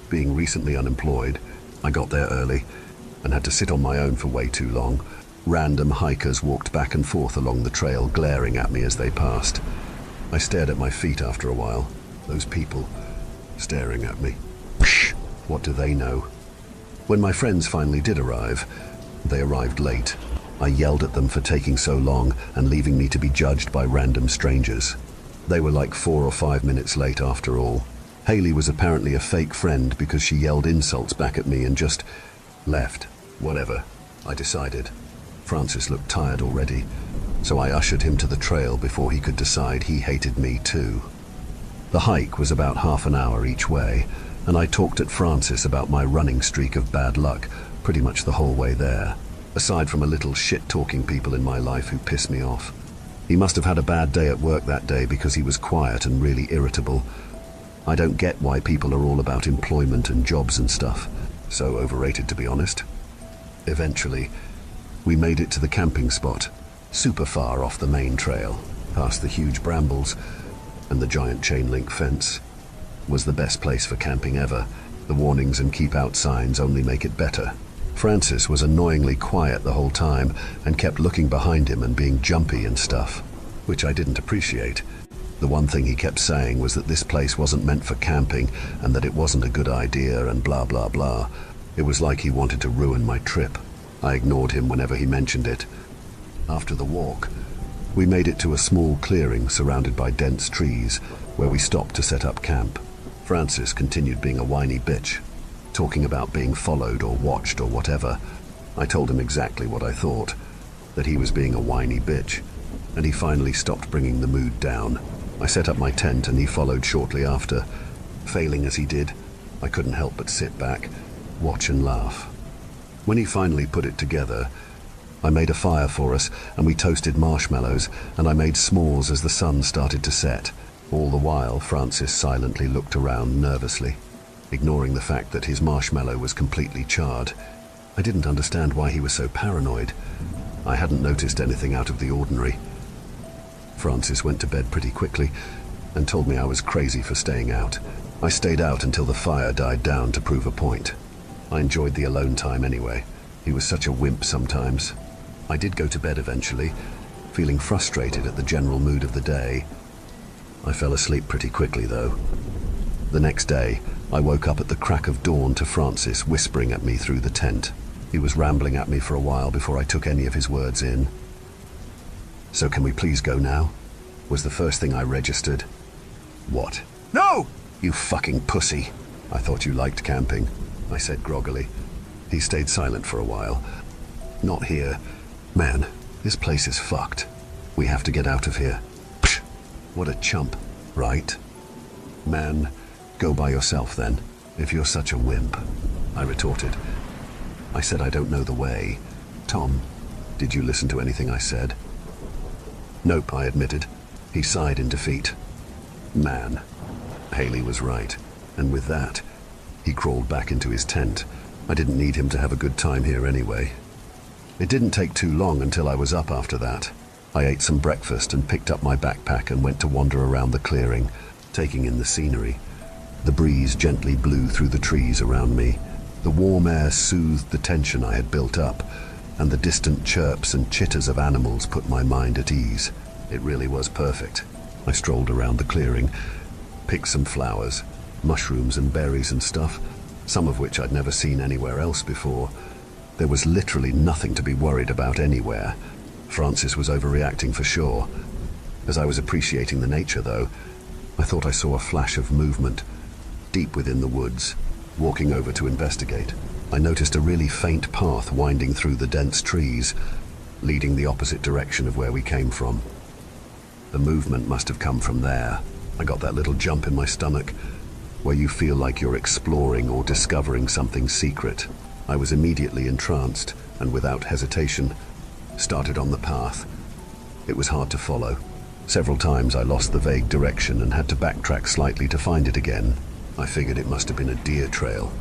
Being recently unemployed, I got there early and had to sit on my own for way too long. Random hikers walked back and forth along the trail, glaring at me as they passed. I stared at my feet after a while. Those people staring at me. Psh, what do they know? When my friends finally did arrive, they arrived late. I yelled at them for taking so long and leaving me to be judged by random strangers. They were like 4 or 5 minutes late after all. Haley was apparently a fake friend because she yelled insults back at me and just left. Whatever, I decided. Francis looked tired already. so I ushered him to the trail before he could decide he hated me too. The hike was about half an hour each way, and I talked at Francis about my running streak of bad luck pretty much the whole way there, aside from a little shit-talking people in my life who piss me off. He must have had a bad day at work that day because he was quiet and really irritable. I don't get why people are all about employment and jobs and stuff. So overrated, to be honest. Eventually, we made it to the camping spot, super far off the main trail, past the huge brambles and the giant chain-link fence. Was the best place for camping ever. The warnings and keep out signs only make it better. Francis was annoyingly quiet the whole time and kept looking behind him and being jumpy and stuff, which I didn't appreciate. The one thing he kept saying was that this place wasn't meant for camping and that it wasn't a good idea and blah blah blah. It was like he wanted to ruin my trip. I ignored him whenever he mentioned it. After the walk, we made it to a small clearing surrounded by dense trees where we stopped to set up camp. Francis continued being a whiny bitch, talking about being followed or watched or whatever. I told him exactly what I thought, that he was being a whiny bitch, and he finally stopped bringing the mood down. I set up my tent and he followed shortly after. Failing as he did, I couldn't help but sit back, watch and laugh. When he finally put it together, I made a fire for us and we toasted marshmallows, and I made s'mores as the sun started to set. All the while, Francis silently looked around nervously, ignoring the fact that his marshmallow was completely charred. I didn't understand why he was so paranoid. I hadn't noticed anything out of the ordinary. Francis went to bed pretty quickly and told me I was crazy for staying out. I stayed out until the fire died down to prove a point. I enjoyed the alone time anyway. He was such a wimp sometimes. I did go to bed eventually, feeling frustrated at the general mood of the day. I fell asleep pretty quickly though. The next day, I woke up at the crack of dawn to Francis whispering at me through the tent. He was rambling at me for a while before I took any of his words in. "So can we please go now?" was the first thing I registered. "What?" No! "You fucking pussy. I thought you liked camping," I said groggily. He stayed silent for a while. "Not here. Man, this place is fucked. We have to get out of here." Psh! What a chump, right? "Man, go by yourself then, if you're such a wimp," I retorted. I said I don't know the way. "Tom, did you listen to anything I said?" "Nope," I admitted. He sighed in defeat. Man, Haley was right. And with that, he crawled back into his tent. I didn't need him to have a good time here anyway. It didn't take too long until I was up after that. I ate some breakfast and picked up my backpack and went to wander around the clearing, taking in the scenery. The breeze gently blew through the trees around me. The warm air soothed the tension I had built up, and the distant chirps and chitters of animals put my mind at ease. It really was perfect. I strolled around the clearing, picked some flowers, mushrooms and berries and stuff, some of which I'd never seen anywhere else before. There was literally nothing to be worried about anywhere. Francis was overreacting for sure. As I was appreciating the nature, though, I thought I saw a flash of movement deep within the woods. Walking over to investigate, I noticed a really faint path winding through the dense trees, leading the opposite direction of where we came from. The movement must have come from there. I got that little jump in my stomach, where you feel like you're exploring or discovering something secret. I was immediately entranced, and without hesitation, started on the path. It was hard to follow. Several times I lost the vague direction and had to backtrack slightly to find it again. I figured it must have been a deer trail,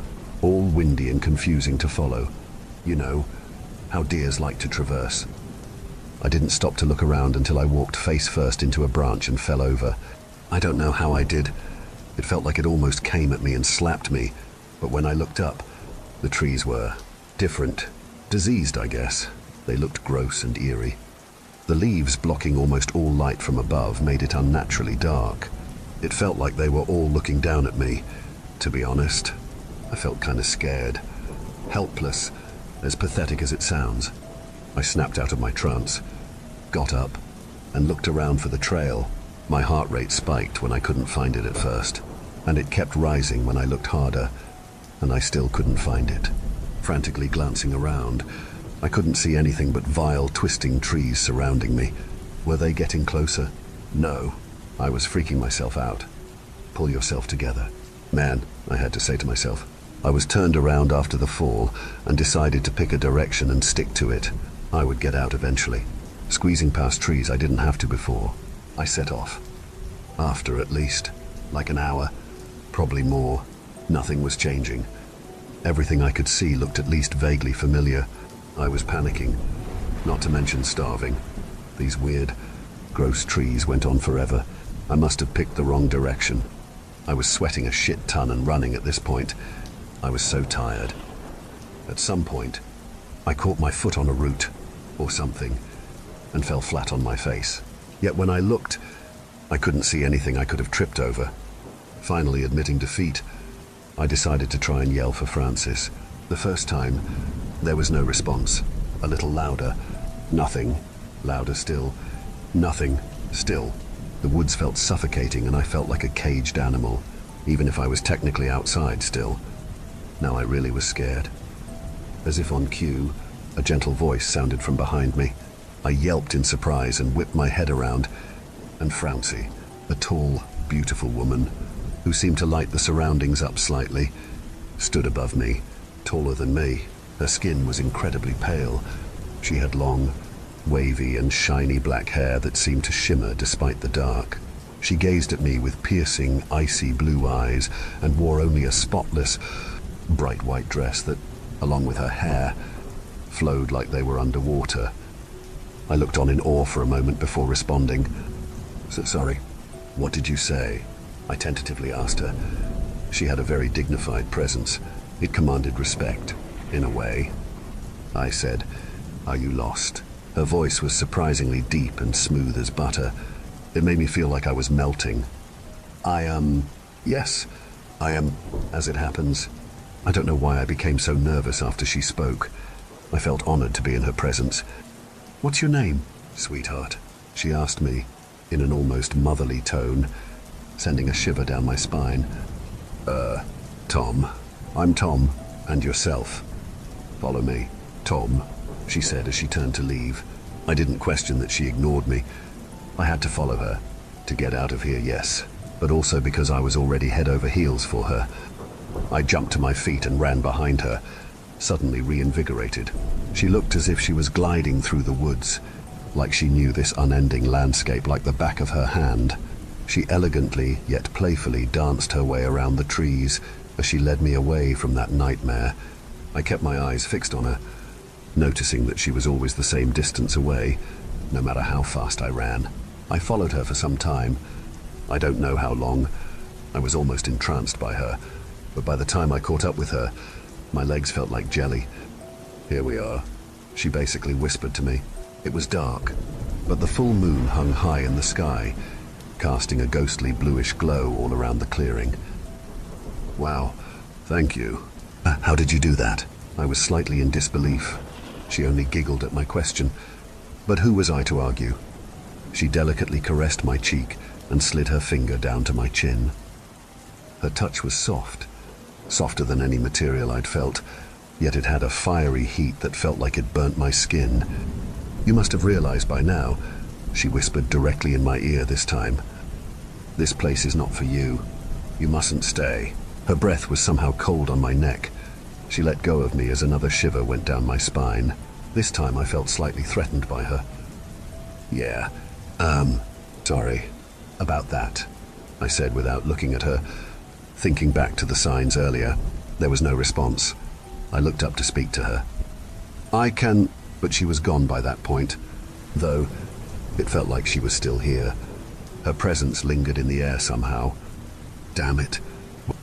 all windy and confusing to follow. You know, how deers like to traverse. I didn't stop to look around until I walked face first into a branch and fell over. I don't know how I did. It felt like it almost came at me and slapped me, but when I looked up, the trees were different. Diseased, I guess. They looked gross and eerie. The leaves blocking almost all light from above made it unnaturally dark. It felt like they were all looking down at me. To be honest, I felt kind of scared. Helpless, as pathetic as it sounds. I snapped out of my trance, got up, and looked around for the trail. My heart rate spiked when I couldn't find it at first, and it kept rising when I looked harder, and I still couldn't find it. Frantically glancing around, I couldn't see anything but vile, twisting trees surrounding me. Were they getting closer? No. I was freaking myself out. Pull yourself together. Man, I had to say to myself. I was turned around after the fall and decided to pick a direction and stick to it. I would get out eventually. Squeezing past trees I didn't have to before. I set off. After at least, like an hour, probably more, nothing was changing. Everything I could see looked at least vaguely familiar. I was panicking, not to mention starving. These weird, gross trees went on forever. I must have picked the wrong direction. I was sweating a shit ton and running at this point. I was so tired. At some point, I caught my foot on a root, or something, and fell flat on my face. Yet when I looked, I couldn't see anything I could have tripped over. Finally admitting defeat, I decided to try and yell for Francis. The first time, there was no response. A little louder. Nothing. Louder still. Nothing. Still. The woods felt suffocating and I felt like a caged animal, even if I was technically outside still. Now I really was scared. As if on cue, a gentle voice sounded from behind me. I yelped in surprise and whipped my head around, and Francie, a tall, beautiful woman, who seemed to light the surroundings up slightly, stood above me, taller than me. Her skin was incredibly pale. She had long, wavy and shiny black hair that seemed to shimmer despite the dark. She gazed at me with piercing, icy blue eyes and wore only a spotless, bright white dress that, along with her hair, flowed like they were underwater. I looked on in awe for a moment before responding. Sorry, what did you say? I tentatively asked her. She had a very dignified presence. It commanded respect, in a way. I said, "Are you lost?" Her voice was surprisingly deep and smooth as butter. It made me feel like I was melting. Yes, I am, as it happens. I don't know why I became so nervous after she spoke. I felt honored to be in her presence. "What's your name, sweetheart?" she asked me, in an almost motherly tone, sending a shiver down my spine. Tom. I'm Tom, and yourself?" "Follow me, Tom," she said as she turned to leave. I didn't question that she ignored me. I had to follow her. To get out of here, yes, but also because I was already head over heels for her. I jumped to my feet and ran behind her, suddenly reinvigorated. She looked as if she was gliding through the woods, like she knew this unending landscape like the back of her hand. She elegantly, yet playfully, danced her way around the trees as she led me away from that nightmare. I kept my eyes fixed on her, noticing that she was always the same distance away, no matter how fast I ran. I followed her for some time. I don't know how long. I was almost entranced by her, but by the time I caught up with her, my legs felt like jelly. "Here we are," she basically whispered to me. It was dark, but the full moon hung high in the sky, casting a ghostly bluish glow all around the clearing. "Wow, thank you. How did you do that?" I was slightly in disbelief. She only giggled at my question, but who was I to argue? She delicately caressed my cheek and slid her finger down to my chin. Her touch was soft, softer than any material I'd felt, yet it had a fiery heat that felt like it burnt my skin. "You must have realized by now," she whispered directly in my ear this time. "This place is not for you. You mustn't stay." Her breath was somehow cold on my neck. She let go of me as another shiver went down my spine. This time I felt slightly threatened by her. "Yeah, sorry about that," I said without looking at her. Thinking back to the signs earlier, there was no response. I looked up to speak to her. But she was gone by that point, though it felt like she was still here. Her presence lingered in the air somehow. "Damn it.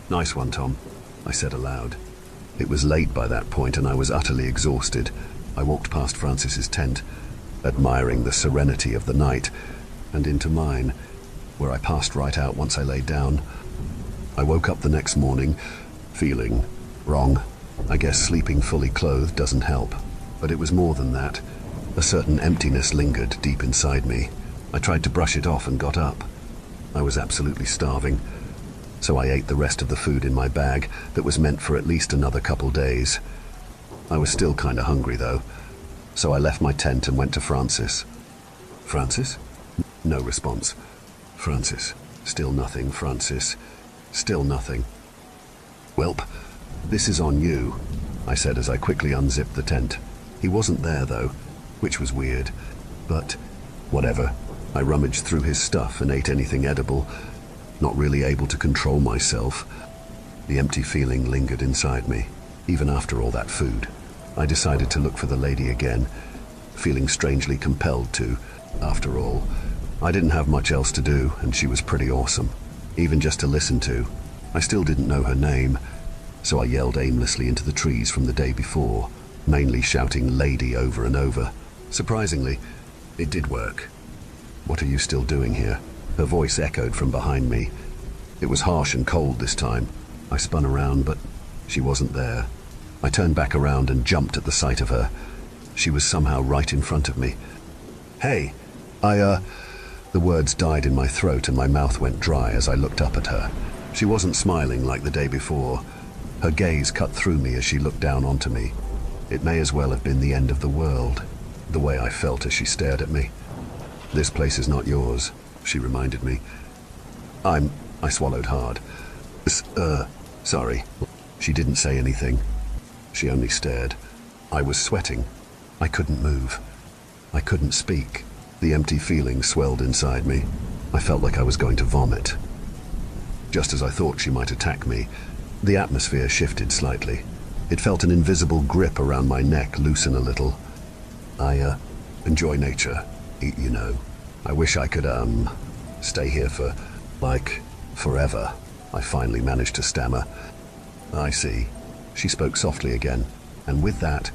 Nice one, Tom," I said aloud. It was late by that point and I was utterly exhausted. I walked past Francis's tent, admiring the serenity of the night, and into mine, where I passed right out once I lay down. I woke up the next morning, feeling wrong. I guess sleeping fully clothed doesn't help, but it was more than that. A certain emptiness lingered deep inside me. I tried to brush it off and got up. I was absolutely starving, so I ate the rest of the food in my bag that was meant for at least another couple days. I was still kinda hungry though, so I left my tent and went to Francis. "Francis, No response. Francis. Still nothing, Francis. Still nothing. Welp, this is on you, I said as I quickly unzipped the tent. He wasn't there, though, which was weird. But whatever. I rummaged through his stuff and ate anything edible, not really able to control myself. The empty feeling lingered inside me, even after all that food. I decided to look for the lady again, feeling strangely compelled to. After all, I didn't have much else to do, and she was pretty awesome, even just to listen to. I still didn't know her name, so I yelled aimlessly into the trees from the day before, mainly shouting "lady" over and over. Surprisingly, it did work. What are you still doing here? Her voice echoed from behind me. It was harsh and cold this time. I spun around, but she wasn't there. I turned back around and jumped at the sight of her. She was somehow right in front of me. Hey, The words died in my throat and my mouth went dry as I looked up at her. She wasn't smiling like the day before. Her gaze cut through me as she looked down onto me. It may as well have been the end of the world, the way I felt as she stared at me. This place is not yours, she reminded me. I swallowed hard. Sorry. She didn't say anything. She only stared. I was sweating. I couldn't move. I couldn't speak. The empty feeling swelled inside me. I felt like I was going to vomit. Just as I thought she might attack me, the atmosphere shifted slightly. It felt an invisible grip around my neck loosen a little. I enjoy nature, you know. I wish I could, stay here for, forever. I finally managed to stammer. I see. She spoke softly again, and with that,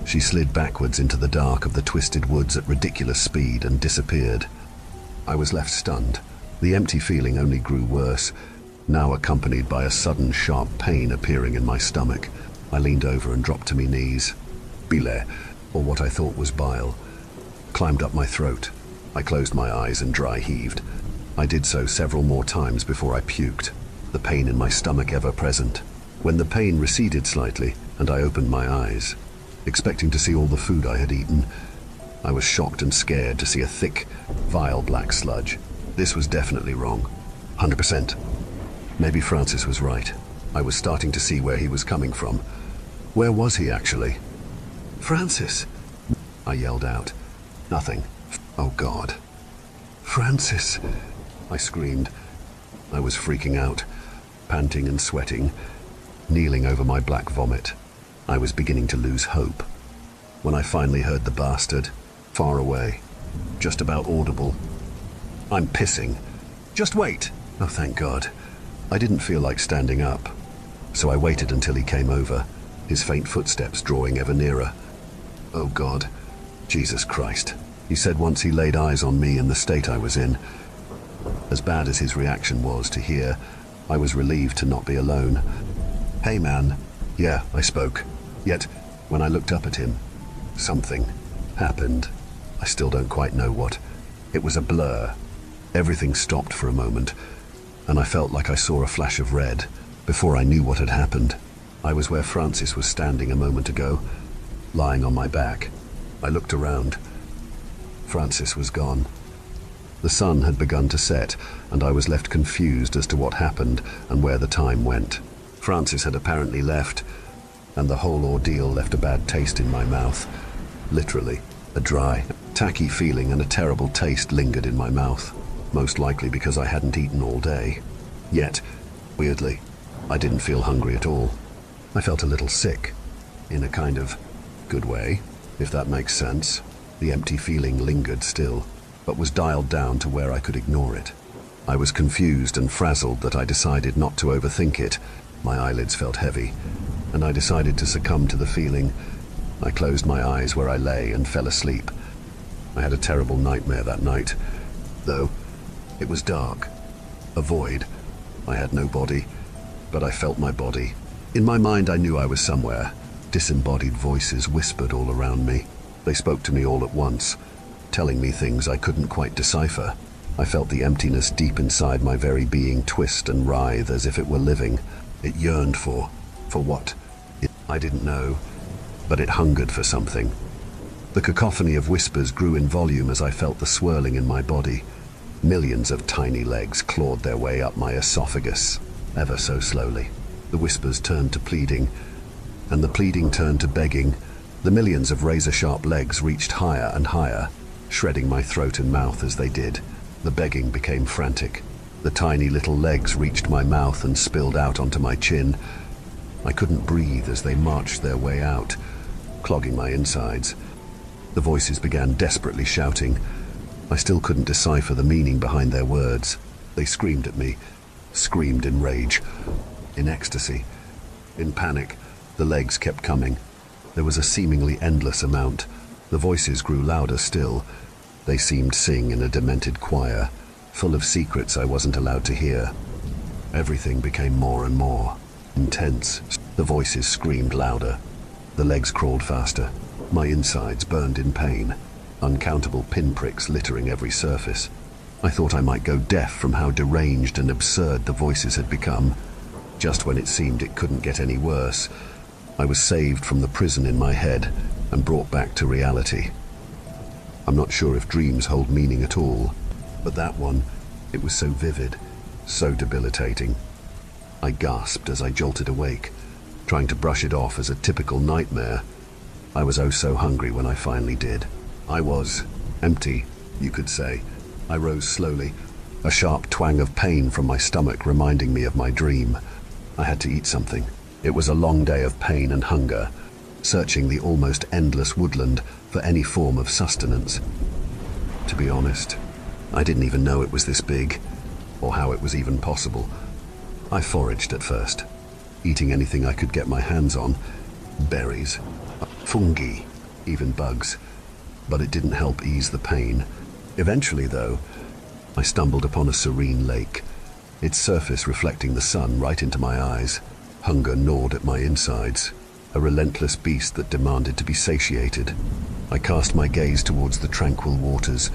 she slid backwards into the dark of the twisted woods at ridiculous speed and disappeared. I was left stunned. The empty feeling only grew worse, now accompanied by a sudden sharp pain appearing in my stomach. I leaned over and dropped to my knees. Bile, or what I thought was bile, climbed up my throat. I closed my eyes and dry heaved. I did so several more times before I puked, the pain in my stomach ever present. When the pain receded slightly and I opened my eyes, expecting to see all the food I had eaten, I was shocked and scared to see a thick, vile black sludge. This was definitely wrong. 100%. Maybe Francis was right. I was starting to see where he was coming from. Where was he actually? Francis! I yelled out. Nothing. Oh God. Francis! I screamed. I was freaking out, panting and sweating, kneeling over my black vomit. I was beginning to lose hope. When I finally heard the bastard, far away, just about audible. I'm pissing. Just wait. Oh, thank God. I didn't feel like standing up, so I waited until he came over, his faint footsteps drawing ever nearer. Oh God. Jesus Christ. He said once he laid eyes on me in the state I was in. As bad as his reaction was to hear, I was relieved to not be alone. Hey man. Yeah, I spoke. Yet, when I looked up at him, something happened. I still don't quite know what. It was a blur. Everything stopped for a moment, and I felt like I saw a flash of red before I knew what had happened. I was where Francis was standing a moment ago, lying on my back. I looked around. Francis was gone. The sun had begun to set, and I was left confused as to what happened and where the time went. Francis had apparently left, and the whole ordeal left a bad taste in my mouth. Literally, a dry, tacky feeling and a terrible taste lingered in my mouth, most likely because I hadn't eaten all day. Yet, weirdly, I didn't feel hungry at all. I felt a little sick, in a kind of good way, if that makes sense. The empty feeling lingered still, but was dialed down to where I could ignore it. I was confused and frazzled that I decided not to overthink it. My eyelids felt heavy, and I decided to succumb to the feeling. I closed my eyes where I lay and fell asleep. I had a terrible nightmare that night, though it was dark, a void. I had no body, but I felt my body. In my mind I knew I was somewhere. Disembodied voices whispered all around me. They spoke to me all at once, telling me things I couldn't quite decipher. I felt the emptiness deep inside my very being twist and writhe as if it were living. It yearned for what? I didn't know, but it hungered for something. The cacophony of whispers grew in volume as I felt the swirling in my body. Millions of tiny legs clawed their way up my esophagus, ever so slowly. The whispers turned to pleading, and the pleading turned to begging. The millions of razor-sharp legs reached higher and higher, shredding my throat and mouth as they did. The begging became frantic. The tiny little legs reached my mouth and spilled out onto my chin. I couldn't breathe as they marched their way out, clogging my insides. The voices began desperately shouting. I still couldn't decipher the meaning behind their words. They screamed at me, screamed in rage, in ecstasy, in panic. The legs kept coming. There was a seemingly endless amount. The voices grew louder still. They seemed to sing in a demented choir, full of secrets I wasn't allowed to hear. Everything became more and more intense. The voices screamed louder. The legs crawled faster. My insides burned in pain, uncountable pinpricks littering every surface. I thought I might go deaf from how deranged and absurd the voices had become. Just when it seemed it couldn't get any worse, I was saved from the prison in my head and brought back to reality. I'm not sure if dreams hold meaning at all, but that one, it was so vivid, so debilitating. I gasped as I jolted awake, trying to brush it off as a typical nightmare. I was oh so hungry when I finally did. I was empty, you could say. I rose slowly, a sharp twang of pain from my stomach reminding me of my dream. I had to eat something. It was a long day of pain and hunger, searching the almost endless woodland for any form of sustenance. To be honest, I didn't even know it was this big, or how it was even possible. I foraged at first, eating anything I could get my hands on, berries, fungi, even bugs, but it didn't help ease the pain. Eventually, though, I stumbled upon a serene lake, its surface reflecting the sun right into my eyes. Hunger gnawed at my insides, a relentless beast that demanded to be satiated. I cast my gaze towards the tranquil waters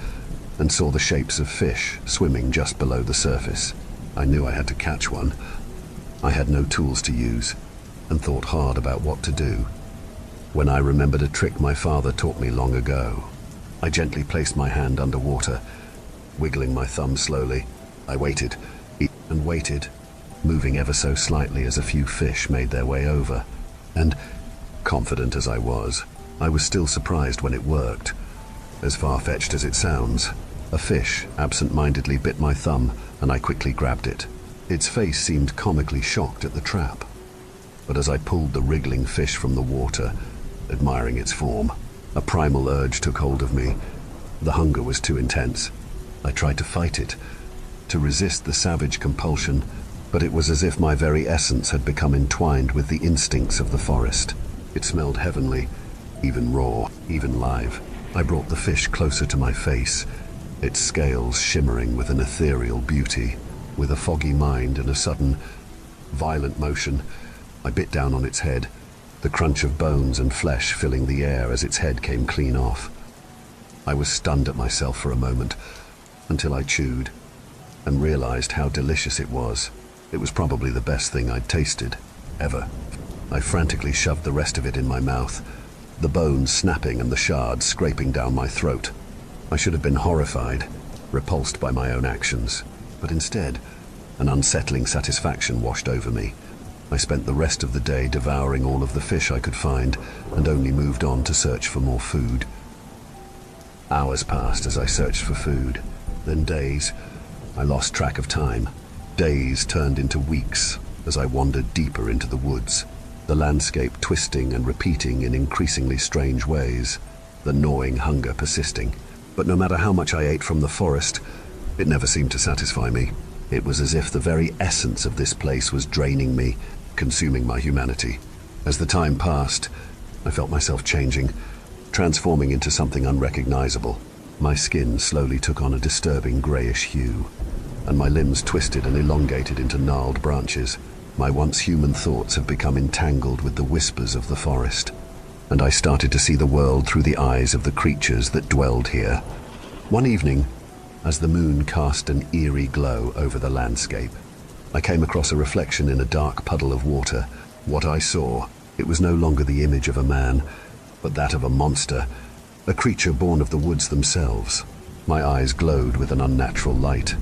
and saw the shapes of fish swimming just below the surface. I knew I had to catch one. I had no tools to use and thought hard about what to do. When I remembered a trick my father taught me long ago, I gently placed my hand underwater, wiggling my thumb slowly. I waited and waited, moving ever so slightly as a few fish made their way over. And, confident as I was still surprised when it worked. As far-fetched as it sounds, a fish absent-mindedly bit my thumb, and I quickly grabbed it. Its face seemed comically shocked at the trap. But as I pulled the wriggling fish from the water, admiring its form, a primal urge took hold of me. The hunger was too intense. I tried to fight it, to resist the savage compulsion, but it was as if my very essence had become entwined with the instincts of the forest. It smelled heavenly, even raw, even live. I brought the fish closer to my face, its scales shimmering with an ethereal beauty. With a foggy mind and a sudden, violent motion, I bit down on its head, the crunch of bones and flesh filling the air as its head came clean off. I was stunned at myself for a moment, until I chewed and realized how delicious it was. It was probably the best thing I'd tasted, ever. I frantically shoved the rest of it in my mouth, the bones snapping and the shards scraping down my throat. I should have been horrified, repulsed by my own actions, but instead, an unsettling satisfaction washed over me. I spent the rest of the day devouring all of the fish I could find and only moved on to search for more food. Hours passed as I searched for food, then days. I lost track of time. Days turned into weeks as I wandered deeper into the woods, the landscape twisting and repeating in increasingly strange ways, the gnawing hunger persisting. But no matter how much I ate from the forest, it never seemed to satisfy me. It was as if the very essence of this place was draining me, consuming my humanity. As the time passed, I felt myself changing, transforming into something unrecognizable. My skin slowly took on a disturbing grayish hue, and my limbs twisted and elongated into gnarled branches. My once human thoughts have become entangled with the whispers of the forest, and I started to see the world through the eyes of the creatures that dwelled here. One evening, as the moon cast an eerie glow over the landscape, I came across a reflection in a dark puddle of water. What I saw, it was no longer the image of a man, but that of a monster, a creature born of the woods themselves. My eyes glowed with an unnatural light,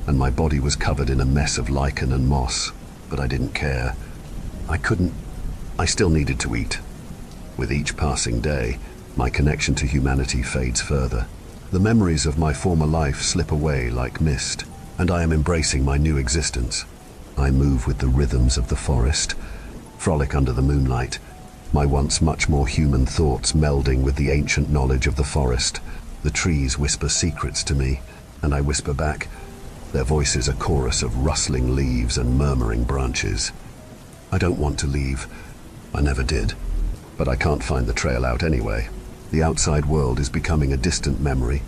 and my body was covered in a mess of lichen and moss, but I didn't care. I still needed to eat. With each passing day, my connection to humanity fades further. The memories of my former life slip away like mist, and I am embracing my new existence. I move with the rhythms of the forest, frolic under the moonlight, my once much more human thoughts melding with the ancient knowledge of the forest. The trees whisper secrets to me, and I whisper back, their voices a chorus of rustling leaves and murmuring branches. I don't want to leave. I never did. But I can't find the trail out anyway. The outside world is becoming a distant memory,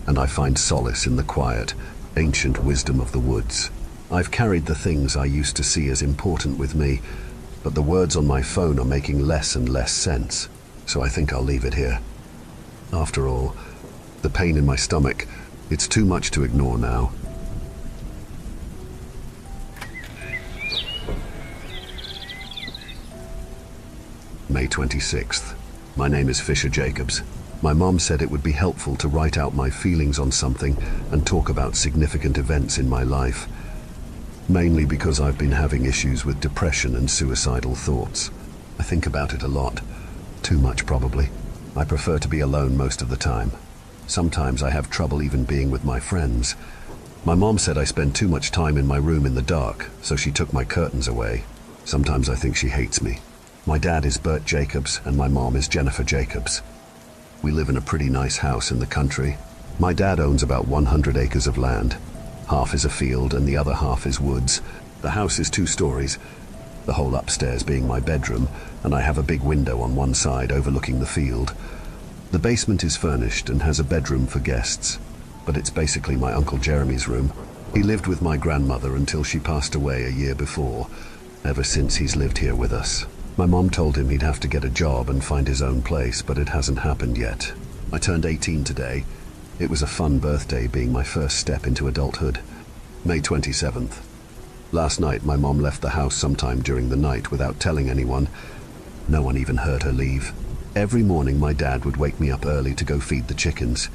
and I find solace in the quiet, ancient wisdom of the woods. I've carried the things I used to see as important with me, but the words on my phone are making less and less sense, so I think I'll leave it here. After all, the pain in my stomach, it's too much to ignore now. May 26th. My name is Fisher Jacobs. My mom said it would be helpful to write out my feelings on something and talk about significant events in my life. Mainly because I've been having issues with depression and suicidal thoughts. I think about it a lot. Too much, probably. I prefer to be alone most of the time. Sometimes I have trouble even being with my friends. My mom said I spend too much time in my room in the dark, so she took my curtains away. Sometimes I think she hates me. My dad is Bert Jacobs and my mom is Jennifer Jacobs. We live in a pretty nice house in the country. My dad owns about 100 acres of land. Half is a field and the other half is woods. The house is 2 stories, the whole upstairs being my bedroom, and I have a big window on one side overlooking the field. The basement is furnished and has a bedroom for guests, but it's basically my Uncle Jeremy's room. He lived with my grandmother until she passed away a year before. Ever since he's lived here with us. My mom told him he'd have to get a job and find his own place, but it hasn't happened yet. I turned 18 today. It was a fun birthday, being my first step into adulthood. May 27th. Last night my mom left the house sometime during the night without telling anyone. No one even heard her leave. Every morning my dad would wake me up early to go feed the chickens.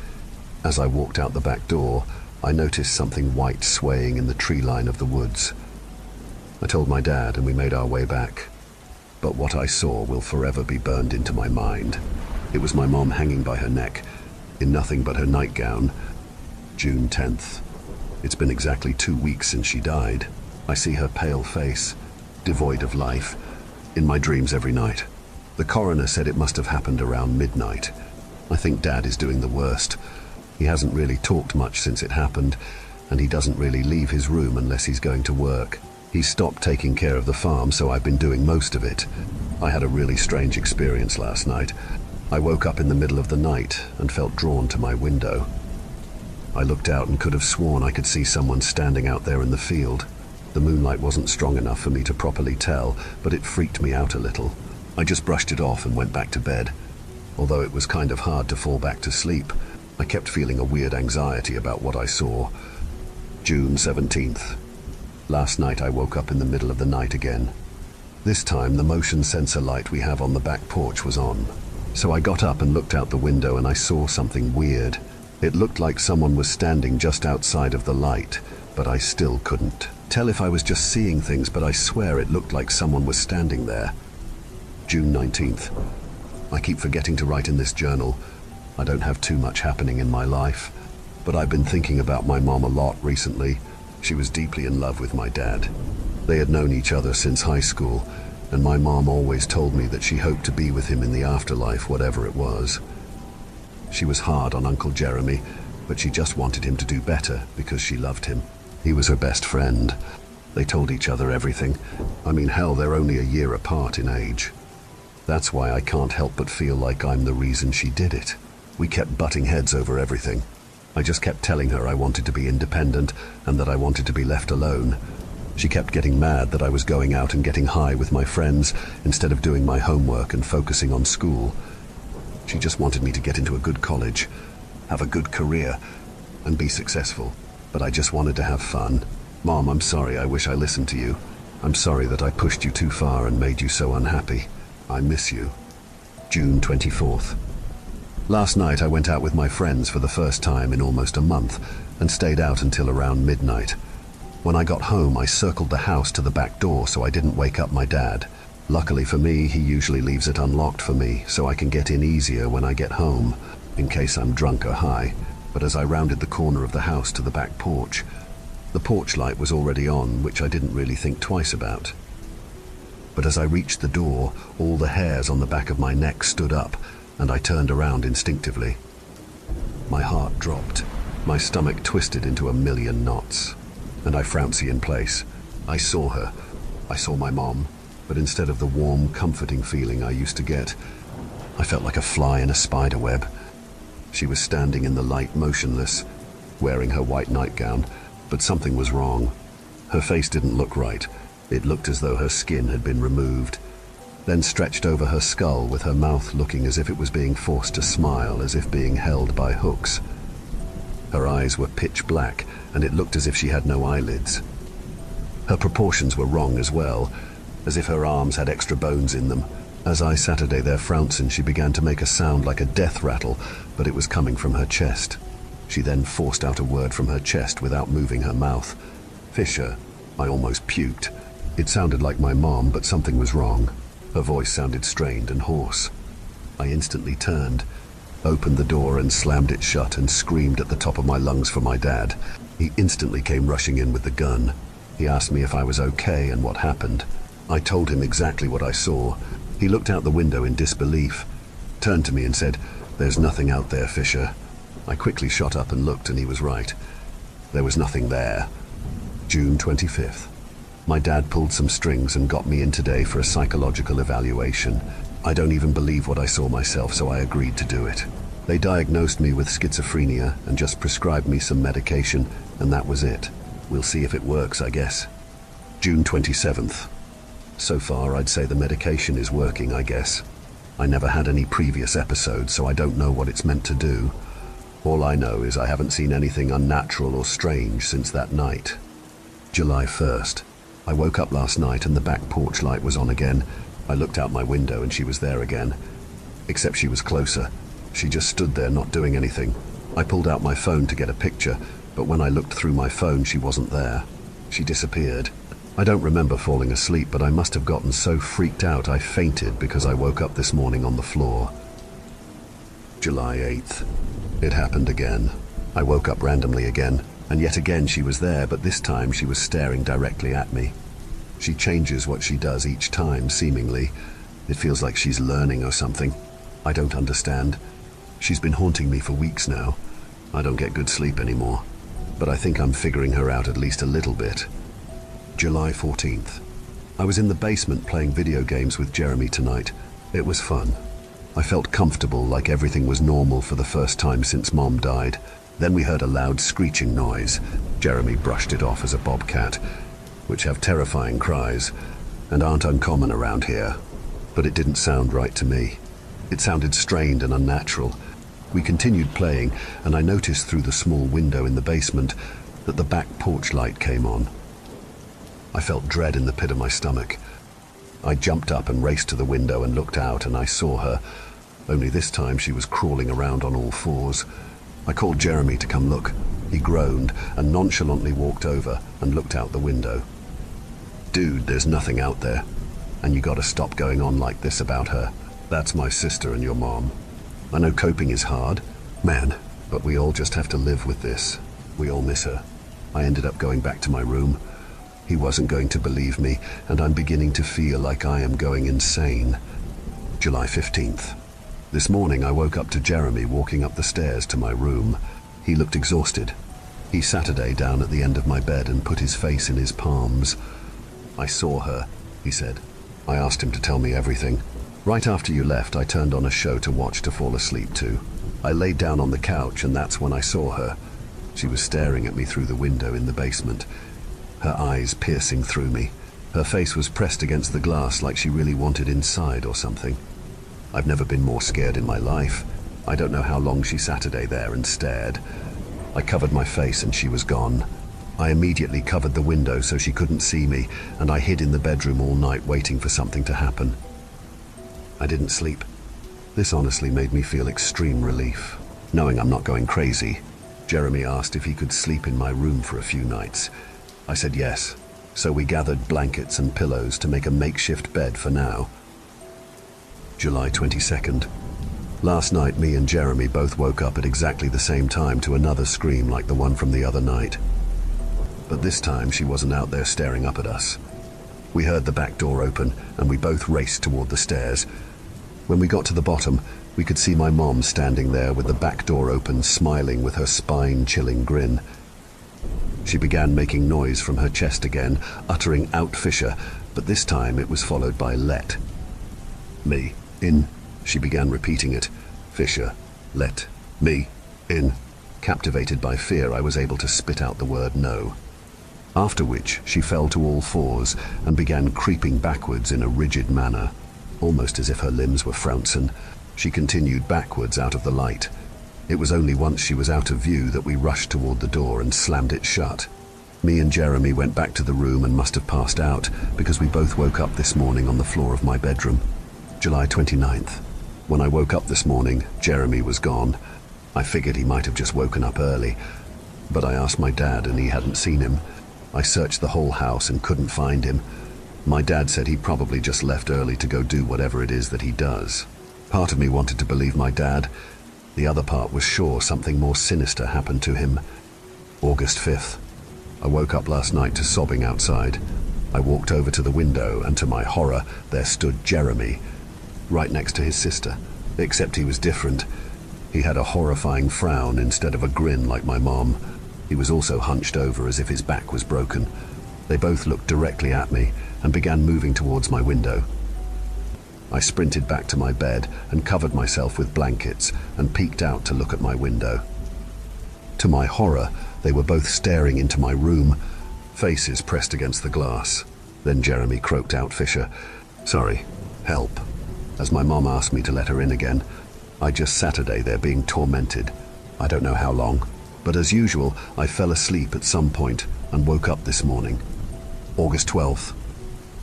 As I walked out the back door, I noticed something white swaying in the tree line of the woods. I told my dad and we made our way back. But what I saw will forever be burned into my mind. It was my mom hanging by her neck, in nothing but her nightgown. June 10th. It's been exactly 2 weeks since she died. I see her pale face, devoid of life, in my dreams every night. The coroner said it must have happened around midnight. I think Dad is doing the worst. He hasn't really talked much since it happened, and he doesn't really leave his room unless he's going to work. He's stopped taking care of the farm, so I've been doing most of it. I had a really strange experience last night. I woke up in the middle of the night and felt drawn to my window. I looked out and could have sworn I could see someone standing out there in the field. The moonlight wasn't strong enough for me to properly tell, but it freaked me out a little. I just brushed it off and went back to bed. Although it was kind of hard to fall back to sleep, I kept feeling a weird anxiety about what I saw. June 17th. Last night I woke up in the middle of the night again. This time the motion sensor light we have on the back porch was on. So I got up and looked out the window and I saw something weird. It looked like someone was standing just outside of the light, but I still couldn't tell if I was just seeing things, but I swear it looked like someone was standing there. June 19th. I keep forgetting to write in this journal. I don't have too much happening in my life, but I've been thinking about my mom a lot recently. She was deeply in love with my dad. They had known each other since high school, and my mom always told me that she hoped to be with him in the afterlife, whatever it was. She was hard on Uncle Jeremy, but she just wanted him to do better because she loved him. He was her best friend. They told each other everything. I mean, hell, they're only a year apart in age. That's why I can't help but feel like I'm the reason she did it. We kept butting heads over everything. I just kept telling her I wanted to be independent and that I wanted to be left alone. She kept getting mad that I was going out and getting high with my friends instead of doing my homework and focusing on school. She just wanted me to get into a good college, have a good career, and be successful. But I just wanted to have fun. Mom, I'm sorry. I wish I listened to you. I'm sorry that I pushed you too far and made you so unhappy. I miss you. June 24th. Last night I went out with my friends for the first time in almost a month and stayed out until around midnight. When I got home, I circled the house to the back door so I didn't wake up my dad. Luckily for me, he usually leaves it unlocked for me so I can get in easier when I get home, in case I'm drunk or high. But as I rounded the corner of the house to the back porch, the porch light was already on, which I didn't really think twice about. But as I reached the door, all the hairs on the back of my neck stood up, and I turned around instinctively. My heart dropped. My stomach twisted into a million knots, and I flouncy in place. I saw her. I saw my mom, but instead of the warm, comforting feeling I used to get, I felt like a fly in a spider web. She was standing in the light, motionless, wearing her white nightgown, but something was wrong. Her face didn't look right. It looked as though her skin had been removed, then stretched over her skull with her mouth looking as if it was being forced to smile, as if being held by hooks. Her eyes were pitch black, and it looked as if she had no eyelids. Her proportions were wrong as well, as if her arms had extra bones in them. As I sat there frouncing, she began to make a sound like a death rattle, but it was coming from her chest. She then forced out a word from her chest without moving her mouth. Fisher. I almost puked. It sounded like my mom, but something was wrong. Her voice sounded strained and hoarse. I instantly turned, opened the door and slammed it shut and screamed at the top of my lungs for my dad. He instantly came rushing in with the gun. He asked me if I was okay and what happened. I told him exactly what I saw. He looked out the window in disbelief, turned to me and said, "There's nothing out there, Fisher." I quickly shot up and looked, and he was right. There was nothing there. June 25th. My dad pulled some strings and got me in today for a psychological evaluation. I don't even believe what I saw myself, so I agreed to do it. They diagnosed me with schizophrenia and just prescribed me some medication, and that was it. We'll see if it works, I guess. June 27th. So far, I'd say the medication is working, I guess. I never had any previous episodes, so I don't know what it's meant to do. All I know is I haven't seen anything unnatural or strange since that night. July 1st. I woke up last night and the back porch light was on again. I looked out my window and she was there again. Except she was closer. She just stood there not doing anything. I pulled out my phone to get a picture, but when I looked through my phone, she wasn't there. She disappeared. I don't remember falling asleep, but I must have gotten so freaked out I fainted because I woke up this morning on the floor. July 8th. It happened again. I woke up randomly again, and yet again she was there, but this time she was staring directly at me. She changes what she does each time, seemingly. It feels like she's learning or something. I don't understand. She's been haunting me for weeks now. I don't get good sleep anymore, but I think I'm figuring her out at least a little bit. July 14th. I was in the basement playing video games with Jeremy tonight. It was fun. I felt comfortable, like everything was normal for the first time since Mom died. Then we heard a loud screeching noise. Jeremy brushed it off as a bobcat, which have terrifying cries and aren't uncommon around here. But it didn't sound right to me. It sounded strained and unnatural. We continued playing, and I noticed through the small window in the basement that the back porch light came on. I felt dread in the pit of my stomach. I jumped up and raced to the window and looked out, and I saw her. Only this time she was crawling around on all fours. I called Jeremy to come look. He groaned and nonchalantly walked over and looked out the window. "Dude, there's nothing out there. And you gotta stop going on like this about her. That's my sister and your mom. I know coping is hard, man, but we all just have to live with this. We all miss her." I ended up going back to my room. He wasn't going to believe me, and I'm beginning to feel like I am going insane. July 15th. This morning I woke up to Jeremy walking up the stairs to my room. He looked exhausted. He sat down at the end of my bed and put his face in his palms. "I saw her," he said. I asked him to tell me everything. "Right after you left, I turned on a show to watch to fall asleep to. I laid down on the couch, and that's when I saw her. She was staring at me through the window in the basement, her eyes piercing through me. Her face was pressed against the glass like she really wanted inside or something. I've never been more scared in my life. I don't know how long she sat there and stared. I covered my face and she was gone. I immediately covered the window so she couldn't see me, and I hid in the bedroom all night waiting for something to happen. I didn't sleep. This honestly made me feel extreme relief. Knowing I'm not going crazy, Jeremy asked if he could sleep in my room for a few nights. I said yes, so we gathered blankets and pillows to make a makeshift bed for now. July 22nd. Last night, me and Jeremy both woke up at exactly the same time to another scream like the one from the other night. But this time, she wasn't out there staring up at us. We heard the back door open, and we both raced toward the stairs. When we got to the bottom, we could see my mom standing there with the back door open, smiling with her spine-chilling grin. She began making noise from her chest again, uttering "out Fisher," but this time it was followed by "let me in." She began repeating it. "Fisher, let me in." Captivated by fear, I was able to spit out the word "no." After which, she fell to all fours and began creeping backwards in a rigid manner, almost as if her limbs were frouncing. She continued backwards out of the light. It was only once she was out of view that we rushed toward the door and slammed it shut. Me and Jeremy went back to the room and must have passed out because we both woke up this morning on the floor of my bedroom. July 29th. When I woke up this morning, Jeremy was gone. I figured he might have just woken up early, but I asked my dad and he hadn't seen him. I searched the whole house and couldn't find him. My dad said he probably just left early to go do whatever it is that he does. Part of me wanted to believe my dad. The other part was sure something more sinister happened to him. August 5th. I woke up last night to sobbing outside. I walked over to the window and to my horror, there stood Jeremy, right next to his sister, except he was different. He had a horrifying frown instead of a grin like my mom. He was also hunched over as if his back was broken. They both looked directly at me and began moving towards my window. I sprinted back to my bed and covered myself with blankets and peeked out to look at my window. To my horror, they were both staring into my room, faces pressed against the glass. Then Jeremy croaked out Fisher, "Sorry, help," as my mom asked me to let her in again. I just Saturday there being tormented. I don't know how long, but as usual, I fell asleep at some point and woke up this morning. August 12th.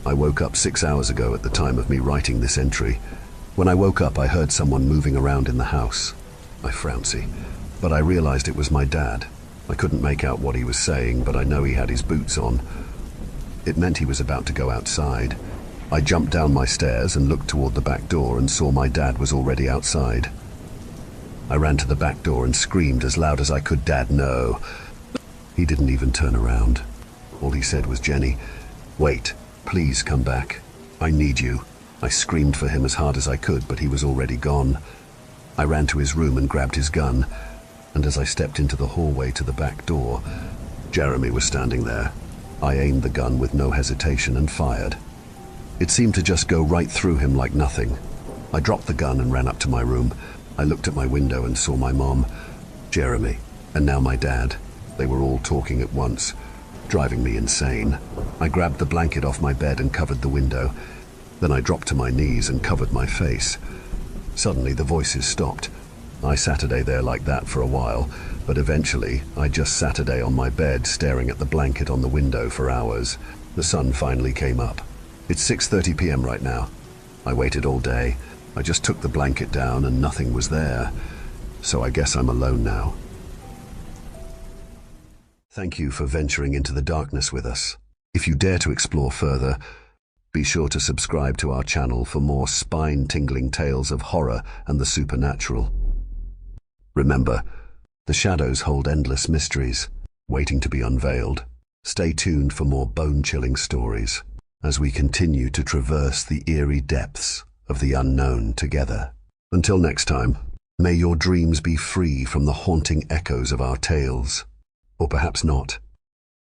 I woke up 6 hours ago at the time of me writing this entry. When I woke up, I heard someone moving around in the house. I frowncy, but I realized it was my dad. I couldn't make out what he was saying, but I know he had his boots on. It meant he was about to go outside. I jumped down my stairs and looked toward the back door and saw my dad was already outside. I ran to the back door and screamed as loud as I could, "Dad, no." He didn't even turn around. All he said was, "Jenny, wait, please come back. I need you." I screamed for him as hard as I could, but he was already gone. I ran to his room and grabbed his gun, and as I stepped into the hallway to the back door, Jeremy was standing there. I aimed the gun with no hesitation and fired. It seemed to just go right through him like nothing. I dropped the gun and ran up to my room. I looked at my window and saw my mom, Jeremy, and now my dad. They were all talking at once, driving me insane. I grabbed the blanket off my bed and covered the window. Then I dropped to my knees and covered my face. Suddenly the voices stopped. I Saturday there like that for a while, but eventually I just Saturday on my bed staring at the blanket on the window for hours. The sun finally came up. It's 6:30 p.m. right now. I waited all day. I just took the blanket down and nothing was there. So I guess I'm alone now. Thank you for venturing into the darkness with us. If you dare to explore further, be sure to subscribe to our channel for more spine-tingling tales of horror and the supernatural. Remember, the shadows hold endless mysteries, waiting to be unveiled. Stay tuned for more bone-chilling stories as we continue to traverse the eerie depths of the unknown together. Until next time, may your dreams be free from the haunting echoes of our tales. Or perhaps not.